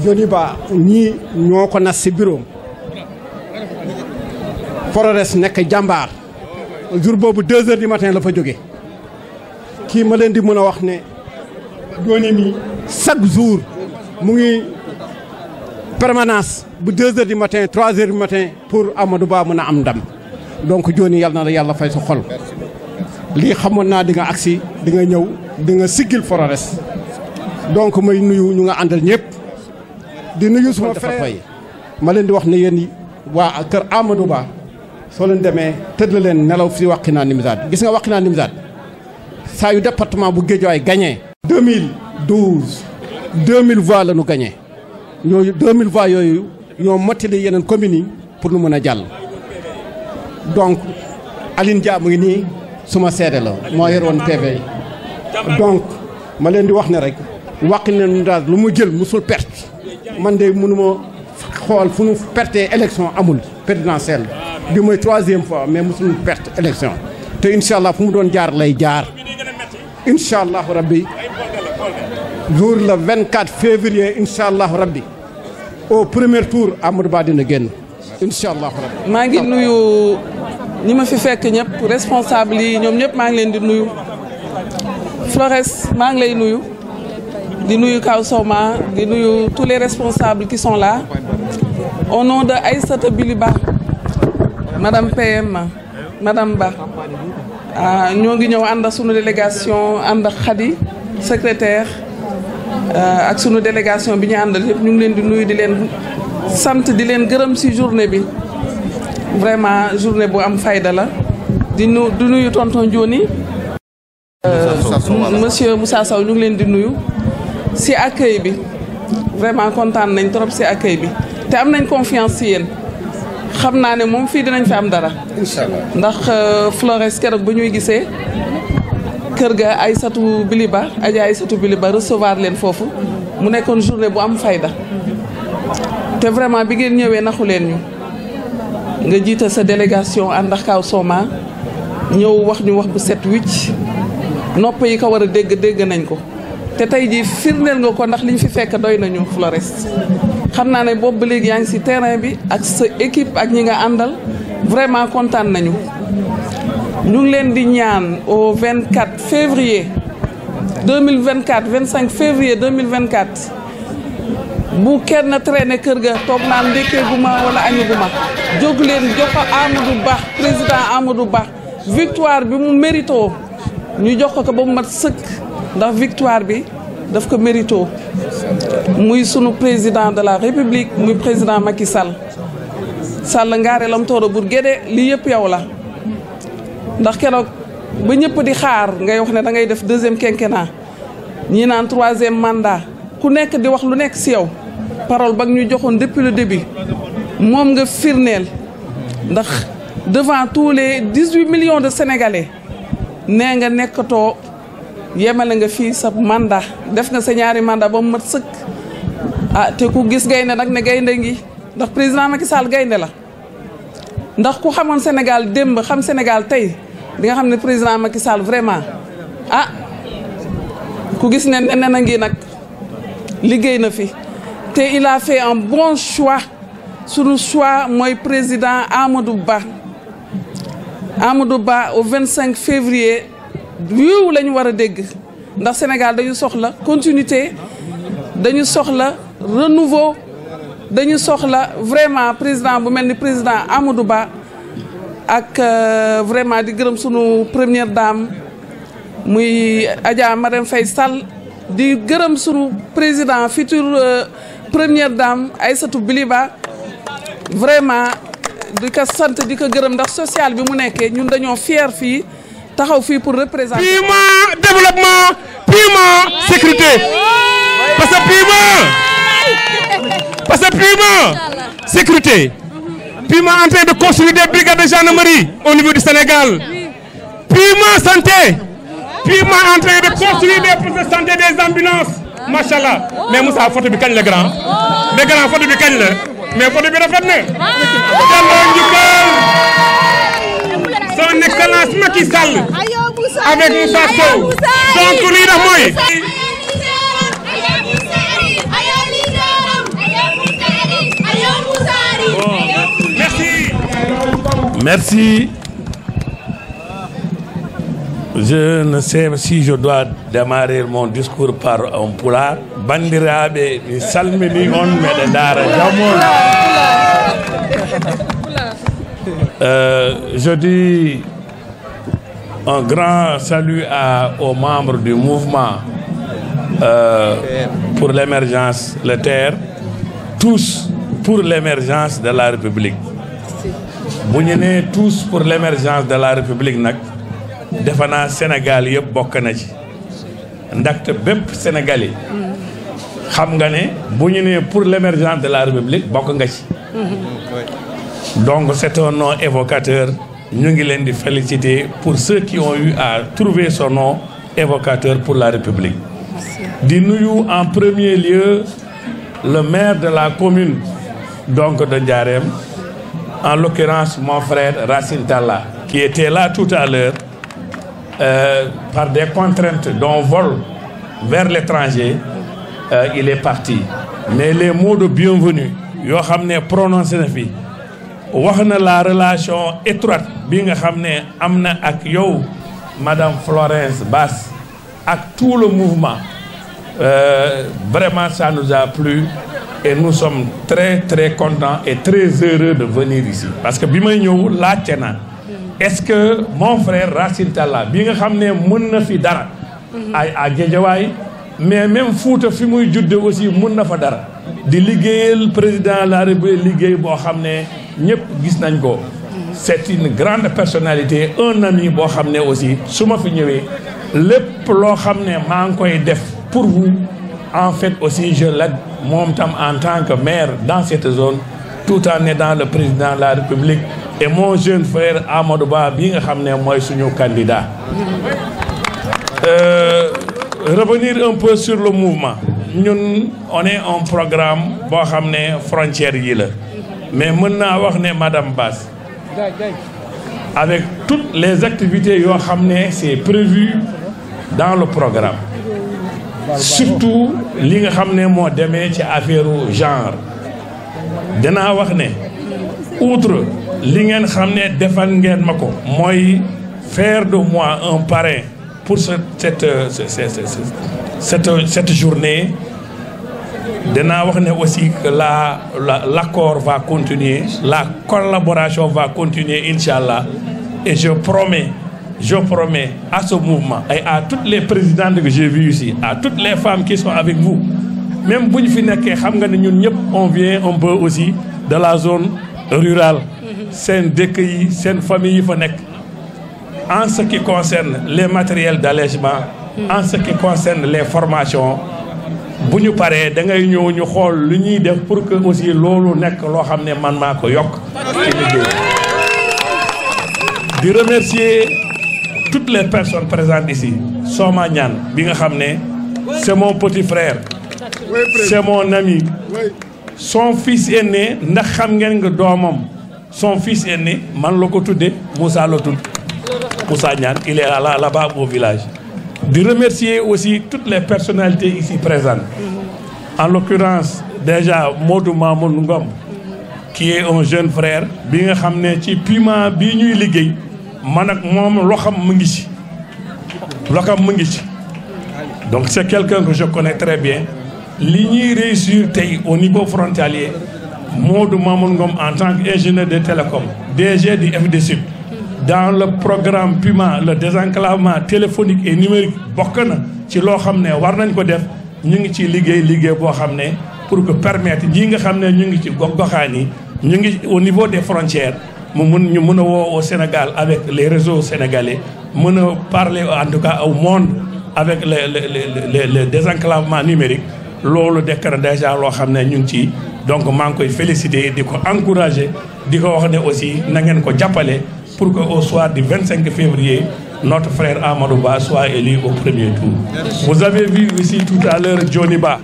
Joni Ba ñii ñoo ko nas si bureau Flores nekk jàmbaar jour boobu 2 heures du matin la fa jóge kii ma leen di mën a wax ne Joni mi chaque jour mu ngi permanence bu 2 heures du matin 3 heures du matin pour Amadou Ba mën a am ndam donc Joni yàlla na la yàlla fay sa xol lii xamoon naa di nga agsi di nga ñëw di nga siggil Flores donc may nuyu ñu nga àndal ñëpp di nuyu suma frère ma leen di wax ne yéen waa kër Amadou Ba soo leen demee tëdd leen nelaw fi Wakhinane Nimzatt gis nga Wakhinane Nimzatt saa yu département bu Guédiawaye gagné 2012 2000 voix la ñu gagné ñooyu 2000 voix yooyu ñoo mottali yeneen communes yi pour nu mën a jàll donc Aline Dia mu ngi nii suma seede la moo yor woon PV donc ma leen di wax ne rek Wakhinane Nimzatt lu mu jël musul perte man de mënuma xool fu nu perte élection amul présidentielle bi mooy 3e fois mais musul perte élection te incha allah fu mu doon jaar lay jaar incha allah rabbi jour le 24 février incha allah rabbi au premier tour Amadou Ba dina génn incha allah rabbi. maa ngi nuyu ñi ma fi fekk ñëpp responsable yi ñoom ñëpp maa ngi leen di nuyu Flores maa ngi lay nuyu di nuyu Kaw Soma di nuyu tous les responsables qui sont là au nom de Aïssata Biliba madame PM madame Ba ñoo ngi ñëw ànd ak sunu délégation ànd ak Khady secrétaire ak sunu délégation bi ñu àndal yëpp ñu ngi leen di nuyu di leen sant di leen gërëm ci journée bi vraiment journée bu am fayda la di nuyu tonton Joni monsieur Moussa Sow ñu ngi leen di nuyu ci accueil bi vraiment kontaan nañ trop ci accueil bi te am nañ confiance ci yéen xam naa ne moom fii dinañ fi am dara inchallah ndax Flores keroog ba ñuy gisee kër ga Aïssatou Biliba Adja Aïssatou Biliba recevoir leen foofu mu nekkoon journée bu am fayda te vraiment bi ngeen ñëwee naxu leen ñu nga jiite sa délégation ànd ak Kaw Soma ñëw wax ñu wax bu set wicc nopp yi ko war a dégg nañ ko te tey jii firndeel nga ko ndax liñ fi fekk doy nañu Flores xam naa ne boobu ba léegi yaa ngi ci terrain bi ak sa équipe ak ñi nga àndal vraiment kontaan nañu ñu ngi leen di ñaan au 24 février 2024 25 février 2024 bu kenn traîné kër ga toog naan ndékkee gu ma wala añu gu ma jóg leen jox ko Amadou Ba président Amadou Ba victoire bi mu mérito ñu jox ko ba mu mat sëkk ndax victoire bi daf ko mérito muy sunu président de la république muy président Macky Sall ngaare lam tooro bur gédé lii yëpp yow la ndax keroog ba ñëpp di xaar ngay wax ne da ngay def 2e quinquennat ñii naan 3e mandat ku nekk di wax lu nekk ci yow parole ba ñu joxoon depuis le début moom nga firneel ndax devant tous les 18 millions de sénégalais nee nga nekkatoo yemale nga fii sa mandat def nga sa ñaari mandat ba mu mat sëkk te ku gis gaynde nag ne gaynde ngi ndax président Macky Sall gaynde la ndax ku xamoon Sénégal démb xam Sénégal tey di nga xam ne président Macky Sall vraiment ku gis ne na ngi nag liggéey na fi te il a fait un bon choix sunu choix mooy président Amadou Ba au 25 février wiiw la ñu war a dégg ndax Sénégal dañu soxla continuité dañu soxla renouveau dañu soxla vraiment président bu mel ni président Amadou Ba ak vraiment di gërëm sunu première dame muy Adja Marème Faye Sall di gërëm sunu président future première dame Aïssatou Biliba vraiment di ko sant di ko gërëm ndax social bi mu nekkee ñun dañoo fier fii taxaw fii pour représenter. purement développement purement sécurité parce que purement sécurité purement en train de construire des brigades de gendarmerie au niveau du Sénégal purement santé purement en train de construire des postes de santé des ambulances machallah mais Moussa photo bi kañ la grand mais grand photo bi kañ la mais photo bi rafet na delloo njukkal son excellence Macky Sall avec Moussa Sow donc lii tax mooy Merci. Je ne sais si je dois démarrer mon discours par un pulaar. Bandiraɓe mi salmini on meɗe daara jamol. Je dis un grand salut aux membres du mouvement pour l'émergence, le TER, tous pour l'émergence de la République. Bu ñu nee tous pour l'émergence de la République nag defe naa Sénégal yëpp bokk na ci ndaxte bépp Sénégalais xam nga ne bu ñu nee pour l'émergence de la République bokk nga ci. Donc c'est un nom évocateur. Ñu ngi leen di féliciter pour ceux qui ont eu à trouver son nom évocateur pour la République. Di nuyu en premier lieu le maire de la commune donc de Ndiarème, en l'occurrence mon frère Racine Talla, qui était là tout à l'heure par des contraintes d'un vol vers l'étranger, il est parti. Mais les mots de bienvenue yoo xam ne prononcé na fi wax na la relation étroite bi nga xam ne am na ak yow Madame Florence Basse ak tout le mouvement. Vraiment ça nous a plu et nous sommes très très contents et très heureux de venir ici parce que bi may ñëw laajte na est-ce que mon frère Racine Talla bi nga xam ne mën na fi dara ay à Guédiawaye mais même Fouta fi muy judde aussi mën na fa dara di liggéeyal président de la République liggéey boo xam ne ñëpp gis nañ ko. C'est une grande personnalité, un ami boo xam ne aussi su ma fi ñëwee lépp loo xam ne maa ngi koy def pour vous en fait aussi je l'aide moom tam en tant que maire dans cette zone tout en aidant le président de la République et mon jeune frère Amadou Ba bi nga xam ne mooy suñu candidat. Revenir un peu sur le mouvement ñun on est un programme boo xam ne frontière yi la mais mën naa wax ne Madame Basse avec toutes les activités yoo xam ne c'est prévu dans le programme surtout li nga xam ne moo demee ci affaire genre danaa wax ne outre li ngeen xam ne defal ngeen ma ko mooy faire de moi un parrain pour cette journée danaa wax ne aussi que l'accord va continuer, la collaboration va continuer Inch'Allah et je promets à ce mouvement et à toutes les présidentes que j'ai vues ici, à toutes les femmes qui sont avec vous, même bu ñu fi nekkee xam nga ne ñun ñëpp on vient un peu aussi de la zone rurale seen dëkk yi seen famille yi fa nekk en ce qui concerne les matériels d'allègement, en ce qui concerne les formations. Bu ñu paree da ngay ñëw ñu xool lu ñuy def pour que aussi loolu nekk loo xam ne man maa ko yokk ci liggéey di remercier toutes les personnes présentes ici. Soma Niane bi nga xam ne c'est mon petit frère, c'est mon ami, son fils aîné ndax xam ngeen nga doomam son fils aîné man la ko tudde Moussa la tudd Moussa Niane, il est là-bas au village. De remercier aussi toutes les personnalités ici présentes. En l'occurrence, déjà Modou Mamoun Ngom, qui est un jeune frère, bi nga xam ne ci piment bi ñuy liggéey man ak moom loxam mu ngi ci. Donc c'est quelqu'un que je connais très bien. Li ñuy réussir tey au niveau frontalier, Modou Mamoun Ngom en tant qu'ingénieur de télécom, DG du FDSUD, dans le programme PUMA, le désenclavement téléphonique et numérique bokk na ci loo xam ne war nañ ko def ñu ngi ci liggéey boo xam ne pour que permettre ñi nga xam ne ñu ngi ci gox-goxaan yi ñu ngi au niveau des frontières ñu mën a woo au Sénégal avec les réseaux sénégalais mën a parler en tout cas au monde avec le désenclavement numérique loolu dekk na déjà loo xam ne ñu ngi ci donc maa ngi koy féliciter di ko encourager di ko wax ne aussi na ngeen ko jàppale pour qu'au soir du 25 février, notre frère Amadou Ba soit élu au premier tour. Vous avez vu ici tout à l'heure Johnny Ba,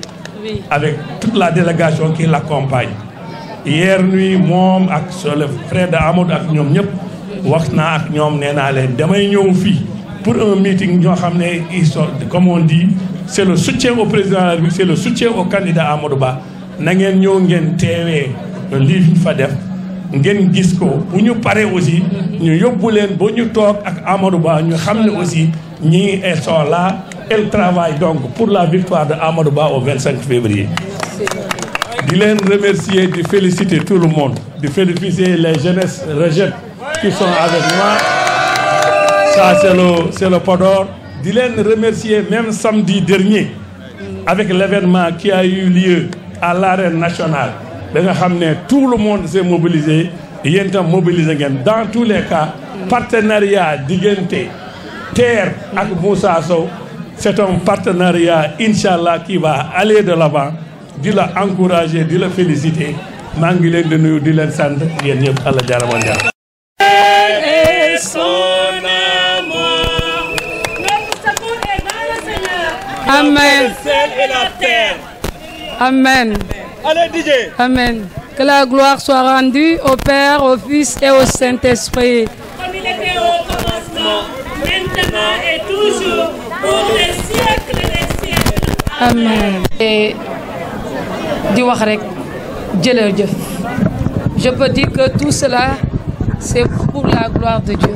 avec toute la délégation qui l'accompagne. Hier nuit, moom ak le frère de Amadou ak ñoom ñëpp wax naa ak ñoom nee naa leen damay ñëw fii pour un meeting ñoo xam ne ils sont comme on dit c'est le soutien au président de la République, c'est le soutien au candidat Amadou Ba na ngeen ñëw ngeen teewee lii fi fa def ngeen gis ko bu ñu paree aussi ñu yóbbu leen ba ñu toog ak Amadou Ba ñu xam ne aussi ñii sont là. Elle travaille donc pour la victoire de Amadou Ba au 25 février. Je les remercier, de féliciter tout le monde, de féliciter les jeunesses rejettes qui sont avec moi. Ça, c'est le Podor. Je les remercier même samedi dernier avec l'événement qui a eu lieu à l'arène nationale. Tout le monde s'est mobilisé. Il est mobilisé. Dans tous les cas, partenariat d'Igente, Terre avec Moussa Sow, c'est un partenariat, Inch'Allah, qui va aller de l'avant. De la encourager, de la féliciter. Mangilen de nous, de l'ensemble, bien sûr, à la Jaramanda. Et son amour, notre secours est dans le Seigneur. Amen. Le ciel et la terre. Amen. Allez, DJ. Amen. Que la gloire soit rendue au Père, au Fils et au Saint-Esprit. Comme il était au commencement, maintenant et toujours, pour les siècles des siècles. Amen. Et di wax rek jërëjëf. Je peux dire que tout cela c'est pour la gloire de Dieu.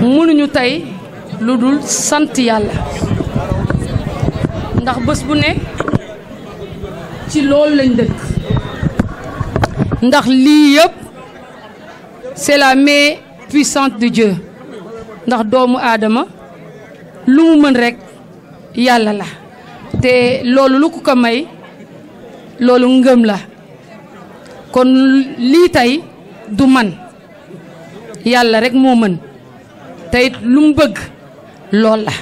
Mënuñu tey lu dul sant Yàlla ndax bés bu ne ci loolu lañ dëkk ndax lii yëpp c'est la main puissante de Dieu ndax doomu aadama lu mu mën rek Yàlla la te loolu lu ko may loolu ngëm la kon lii tey du man Yàlla rek moo mën tey lu mu bëgg lool la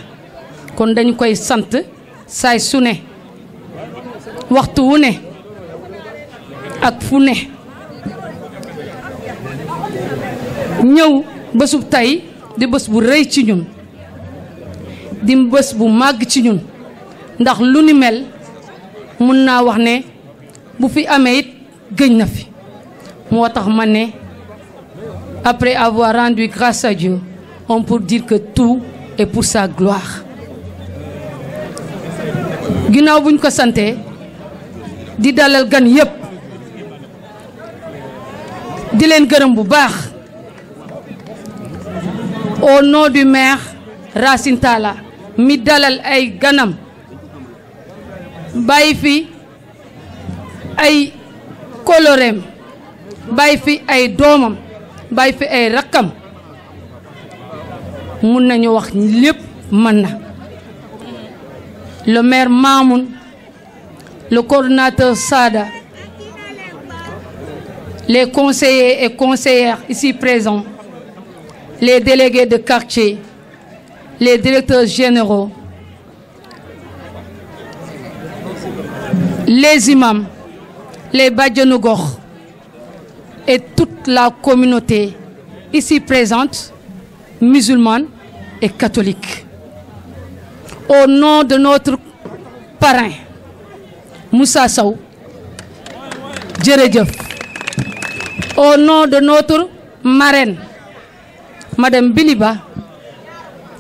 kon dañu koy sant saay su ne waxtu wu ne ak fu ne ñëw bésub tey di bés bu rëy ci ñun di bés bu màgg ci ñun ndax lu ni mel mun naa wax ne bu fi amee it gëñ na fi moo tax ma ne après avoir rendu grâce à Dieu on peut dire que tout est pour sa gloire ginnaaw buñ ko sante di dalal gan yépp di leen gërëm bu baax au nom du maire Racine Talla mi dalal ay ganam bàyyi fi ay koloreem bàyyi fi ay doomam bàyyi fi ay rakkam mun nañu wax lépp mën na le maire Mamoun le coordonnateur Sada les conseillers et conseillères ici présents les délégués de quartier les directeurs généraux les imams les bajenu gox et toute la communauté ici présente musulmane et catholique. Au nom de notre parrain, Moussa Sow, jërëjëf. Au nom de notre marraine, Madame Biliba,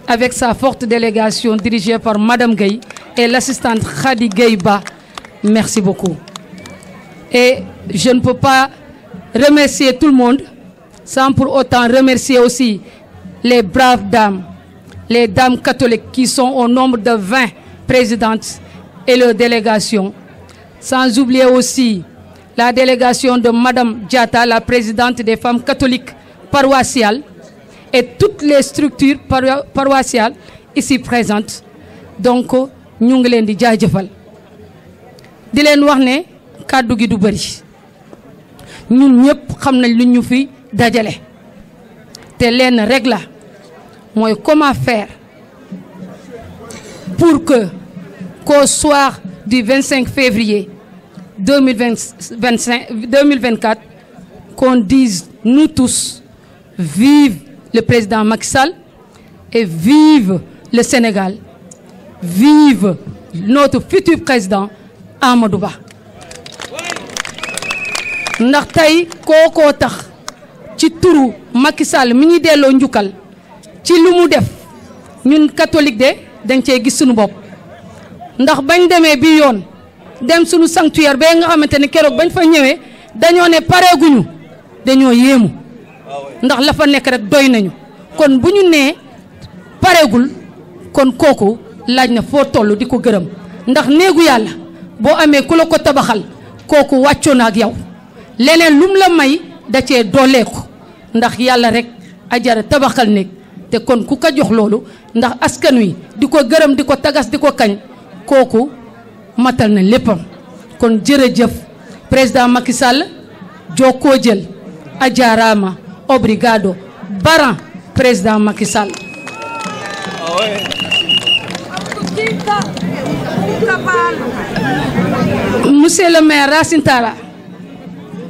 avec sa forte délégation dirigée par Madame Gueye et l'assistante Khadi Gueye-Ba, merci beaucoup. Et je ne peux pas remercier tout le monde sans pour autant remercier aussi les braves dames, les dames catholiques qui sont au nombre de 20 présidentes et leurs délégations. Sans oublier aussi la délégation de Madame Diatta, la présidente des femmes catholiques paroissiales et toutes les structures paroissiales ici présentes. Donc, ñu ngi leen di jaajëfal di leen wax ne kàddu gi du bari ñun ñëpp xam nañ lu ñu fi dajale te leen rek la mooy comment faire pour que qu'au soir du 25 février 2024 qu'on dise nous tous vive le président Macky Sall et vive le Sénégal, vive notre futur président Amadou Ba. ndax tey kookoo tax ci turu Macky Sall mi ñuy delloo njukkal ci lu mu def ñun catholique de dañ cee gis suñu bopp ndax bañ demee bi yoon dem suñu sanctuaire ba nga xamante ne keroog bañ fa ñëwee dañoo ne pareeguñu dañoo yéemu ndax la fa nekk rek doy nañu kon bu ñu nee pareegul kon kooku laaj na foo toll di ko gërëm ndax néegu yàlla boo amee ku la ko tabaxal kooku wàccoo na ak yow leneen lum la may da cee dooleeku ndax yàlla rek a jara tabaxal néeg te kon ku ko jox loolu ndax askan wi di ko gërëm di ko tagas di ko kañ kooku matal na léppam kon jërëjëf président Macky Sall jokkoo jël a jaaraama obrigado baran président Macky Sall. monsieur le maire Racine Talla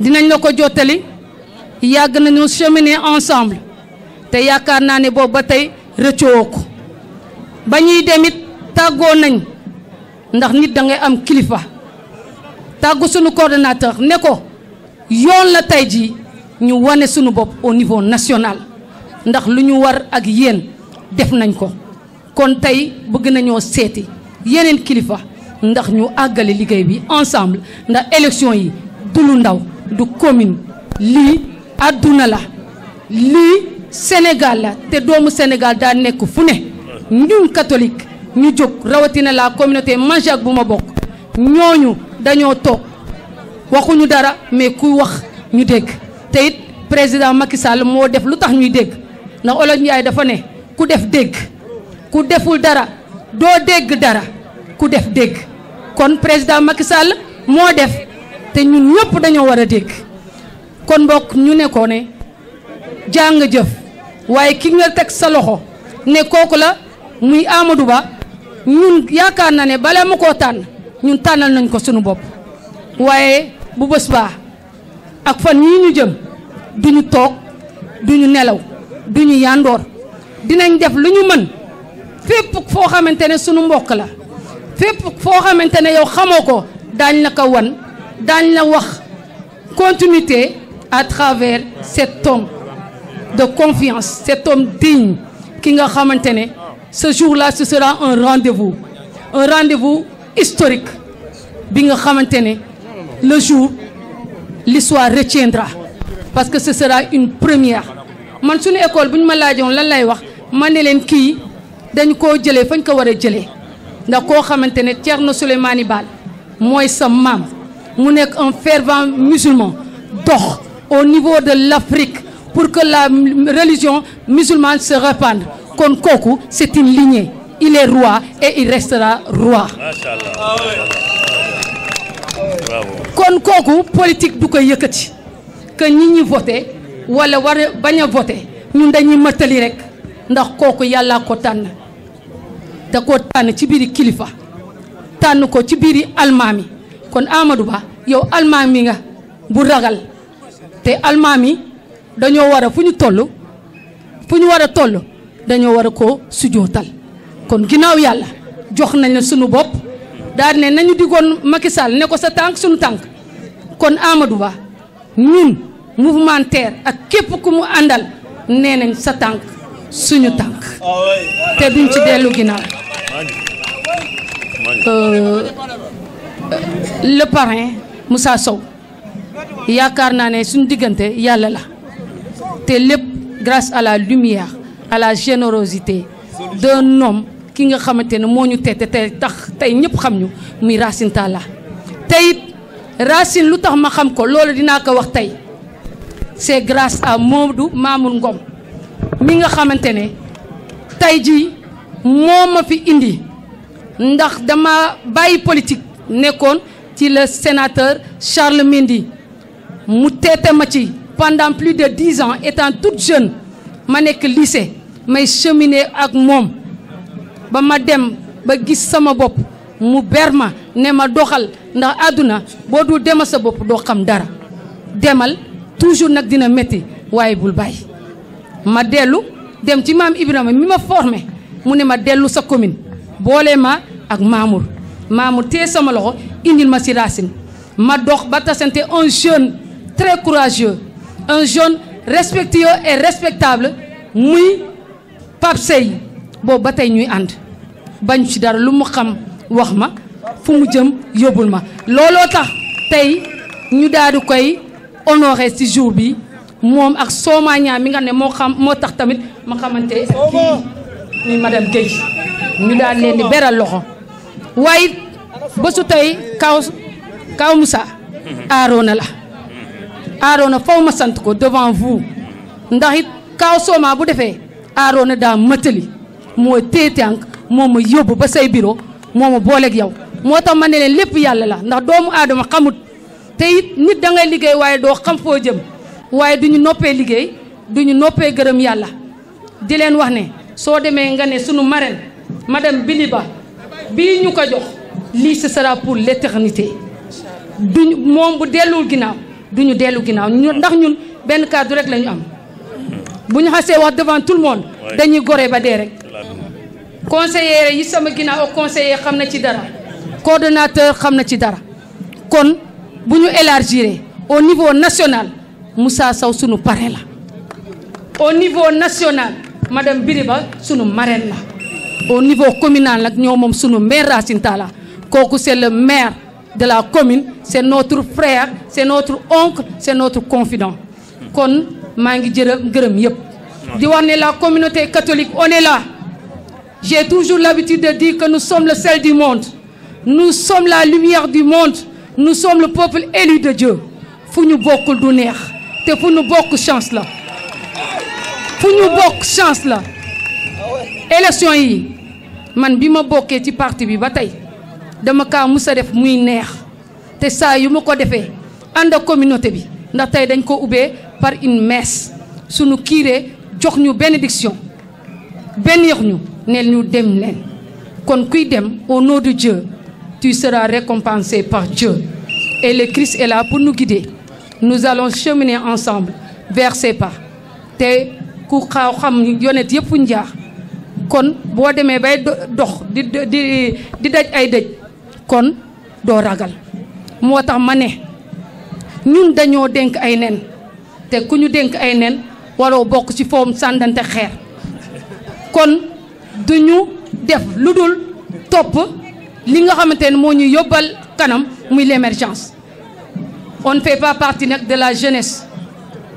dinañ la ko jottali yàgg nañu cheminer ensemble te yaakaar naa ne boobu ba tey rëccoo ko ba ñuy demit tàggoo nañ ndax nit da ngay am kilifa tàggu sunu coordonnateur ne ko yoon la tey jii ñu wane sunu bopp au niveau national ndax lu ñu war ak yéen def nañ ko kon tey bëgg nañoo seeti yeneen kilifa ndax ñu àggale liggéey bi ensemble ndax élection yi du lu ndaw du commune lii àdduna la lii Sénégal la te doomu Sénégal daa nekk fu ne ñun catholique ñu jóg rawatina la communauté Manjaak bu ma bokk ñooñu dañoo toog waxuñu dara mais kuy wax ñu dégg te it président Macky Sall moo def lu tax ñuy dégg ndax Olof Njaay dafa ne ku def dégg ku deful dara doo dégg dara ku def dégg kon président Macky Sall moo def te ñun ñëpp dañoo war a dégg kon mbokk ñu ne ko ne jàng jëf waaye ki nga teg sa loxo ne kooku la muy Amadou Ba ñun yaakaar na ne bala mu koo tànn ñun tànnal nañ ko sunu bopp waaye bu bés baa ak fan yii ñu jëm duñu toog duñu nelaw duñu yandoor dinañ def lu ñu mën fépp foo xamante ne sunu mbokk la fépp foo xamante ne yow xamoo ko daañ la ko wan daañ la wax continuité à travers cet homme de confiance cet homme digne ki nga xamante ne ce jour-là ce sera un rendez-vous historique bi nga xamante ne le jour l'histoire retiendra parce que ce sera une première man suñu école bu ñu ma laajoon lan lay wax ma ne leen kii dañu koo jëlee fañ ko war a jëlee ndax koo xamante ne Thierno Souleymane Baal mooy sa maam mu nekk un fervent musulman dox au niveau de l'Afrique pour que la religion musulmane se répande kon kooku c'est une lignée il est roi et il restera roi kon kooku politique du ko yëkkati que ñi ñi voté wala war a bañ a voté ñun dañuy mëttali rek ndax kooku yàlla ko tànn da ko tànn ci biiri kilifa tànn ko ci biiri almaami kon Amadou Ba yow almaami nga bu ragal te almaami dañoo war a fu ñu war a toll dañoo war a ko sujootal kon ginnaaw yàlla jox nañ la sunu bopp daal ne nañu diggoon Macky Sall ne ko sa tànk sunu tànk kon Amadou Ba ñun mouvement TER ak képp ku mu àndal nee nañ sa tànk suñu tànk te duñ ci dellu ginnaaw le parrain Moussa Sow yaakaar naa ne suñu diggante yàlla la te lépp grâce à la lumière à la générosité d'un homme ki nga xamante ne moo ñu tete te tax tey ñëpp xam ñu muy Racine Talla te it Racine lu tax ma xam ko loolu dinaa ko wax tey c'est grâce à Modou Mamour Ngom mi nga xamante ne tey jii moo ma fi indi ndax dama bàyyi politique nekkoon ci le sénateur Charles Mendy mu teete ma ci pendant plus de 10 ans étant toute jeune ma nekk lycée may cheminer ak moom ba ma dem ba gis sama bopp mu ber ma ne ma doxal ndax àdduna boo dul demal sa bopp doo xam dara demal toujours nag dina métti waaye bul bàyyi ma dellu dem ci maam Ibrahima mi ma formé mu ne ma dellu sa commune boole ma ak Mamour tee sama loxo indil ma si Racine ma dox ba tasante un jeune très courageux un jeune respectueux et respectable muy Pape Sey boobu ba tey ñuy ànd bañ ci dara lu mu xam wax ma fu mu jëm yóbbul ma looloo tax tey ñu daal di koy honoré ci jour bi moom ak Soma Niang mi nga ne moo tax tamit ma xamante ak kii ni madame Guèye ñu daal leen di beral loxo waaye bésu tey kaw Moussa Arona la Arona faw ma sant ko devant vous ndax it kaw Soma bu defee Arona daa mëtali moo téetànk moo ma yóbbu ba say bureau moo ma booleeg yow moo tax ma ne leen lépp yàlla la ndax doomu aadama xamut te it nit da ngay liggéey waaye doo xam foo jëm waaye du ñu noppee liggéey du ñu noppee gërëm yàlla di leen wax ne soo demee nga ne sunu marraine madame Biliba bii ñu ko jox lii ce sera pour l'éternité duñu moom bu dellul ginnaaw duñu dellu ginnaaw ndax ñun benn kàddu rek la ñu am bu ñu xasee wax devant tout le monde dañuy gore ba dee rek conseiller yi sama ginnaaw ak conseiller xam na ci dara coordonnateur xam na ci dara kon bu ñu élargir au niveau national Moussa Sow sunu parrain la au niveau national madame Biriba sunu marraine la au niveau communal nag ñoo moom sunu maire Racine Talla kooku c'est le maire de la commune c'est notre frère c'est notre oncle c'est notre confident kon maa ngi gërëm yëpp di wax ne la communauté catholique on est là j'ai toujours l'habitude de dire que nous sommes le sel du monde nous sommes la lumière du monde nous sommes le peuple élu de Dieu fu ñu bokkul du neex te fu ñu bokk chance la fu ñu bokk chance la élection yi man bi ma bokkee ci parti bi ba tey dama kaa musa def muy neex te saa yu ma ko defee ànd ak communauté bi ndax tey dañ ko ubbee par une messe sunu curé jox ñu bénédiction benn yox ñu neel ñu dem leen kon kuy dem au nom de Dieu tu seras récompensé par Dieu et le Christ est là pour nous guider nous allons cheminer ensemble vers ses pas te ku xaw xam yonent yëpp fu ñu jaar kon boo demee bay dox di daj ay dëj kon doo ragal moo tax ma ne ñun dañoo dénk ay nen te ku ñu dénk ay nen waroo bokk ci foom sàndante xeer kon duñu def lu dul topp li nga xamante ne moo ñu yóbbal kanam muy l'émergence on ne fait pas partie nag de la jeunesse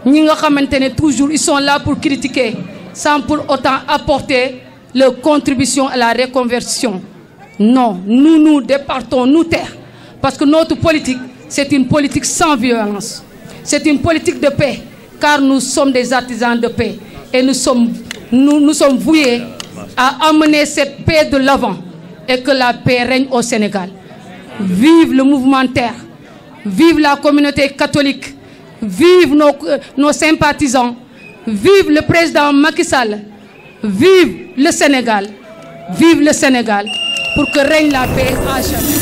ñi nga xamante ne toujours ils sont là pour critiquer sans pour autant apporter leur contribution à la reconversion non nous départons nous taire parce que notre politique c'est une politique sans violence c'est une politique de paix car nous sommes des artisans de paix et nous sommes voués à amener cette paix de l'avant et que la paix règne au Sénégal. Vive le mouvement Terre, vive la communauté catholique, vive nos sympathisants, vive le président Macky Sall, vive le Sénégal pour que règne la paix à jamais.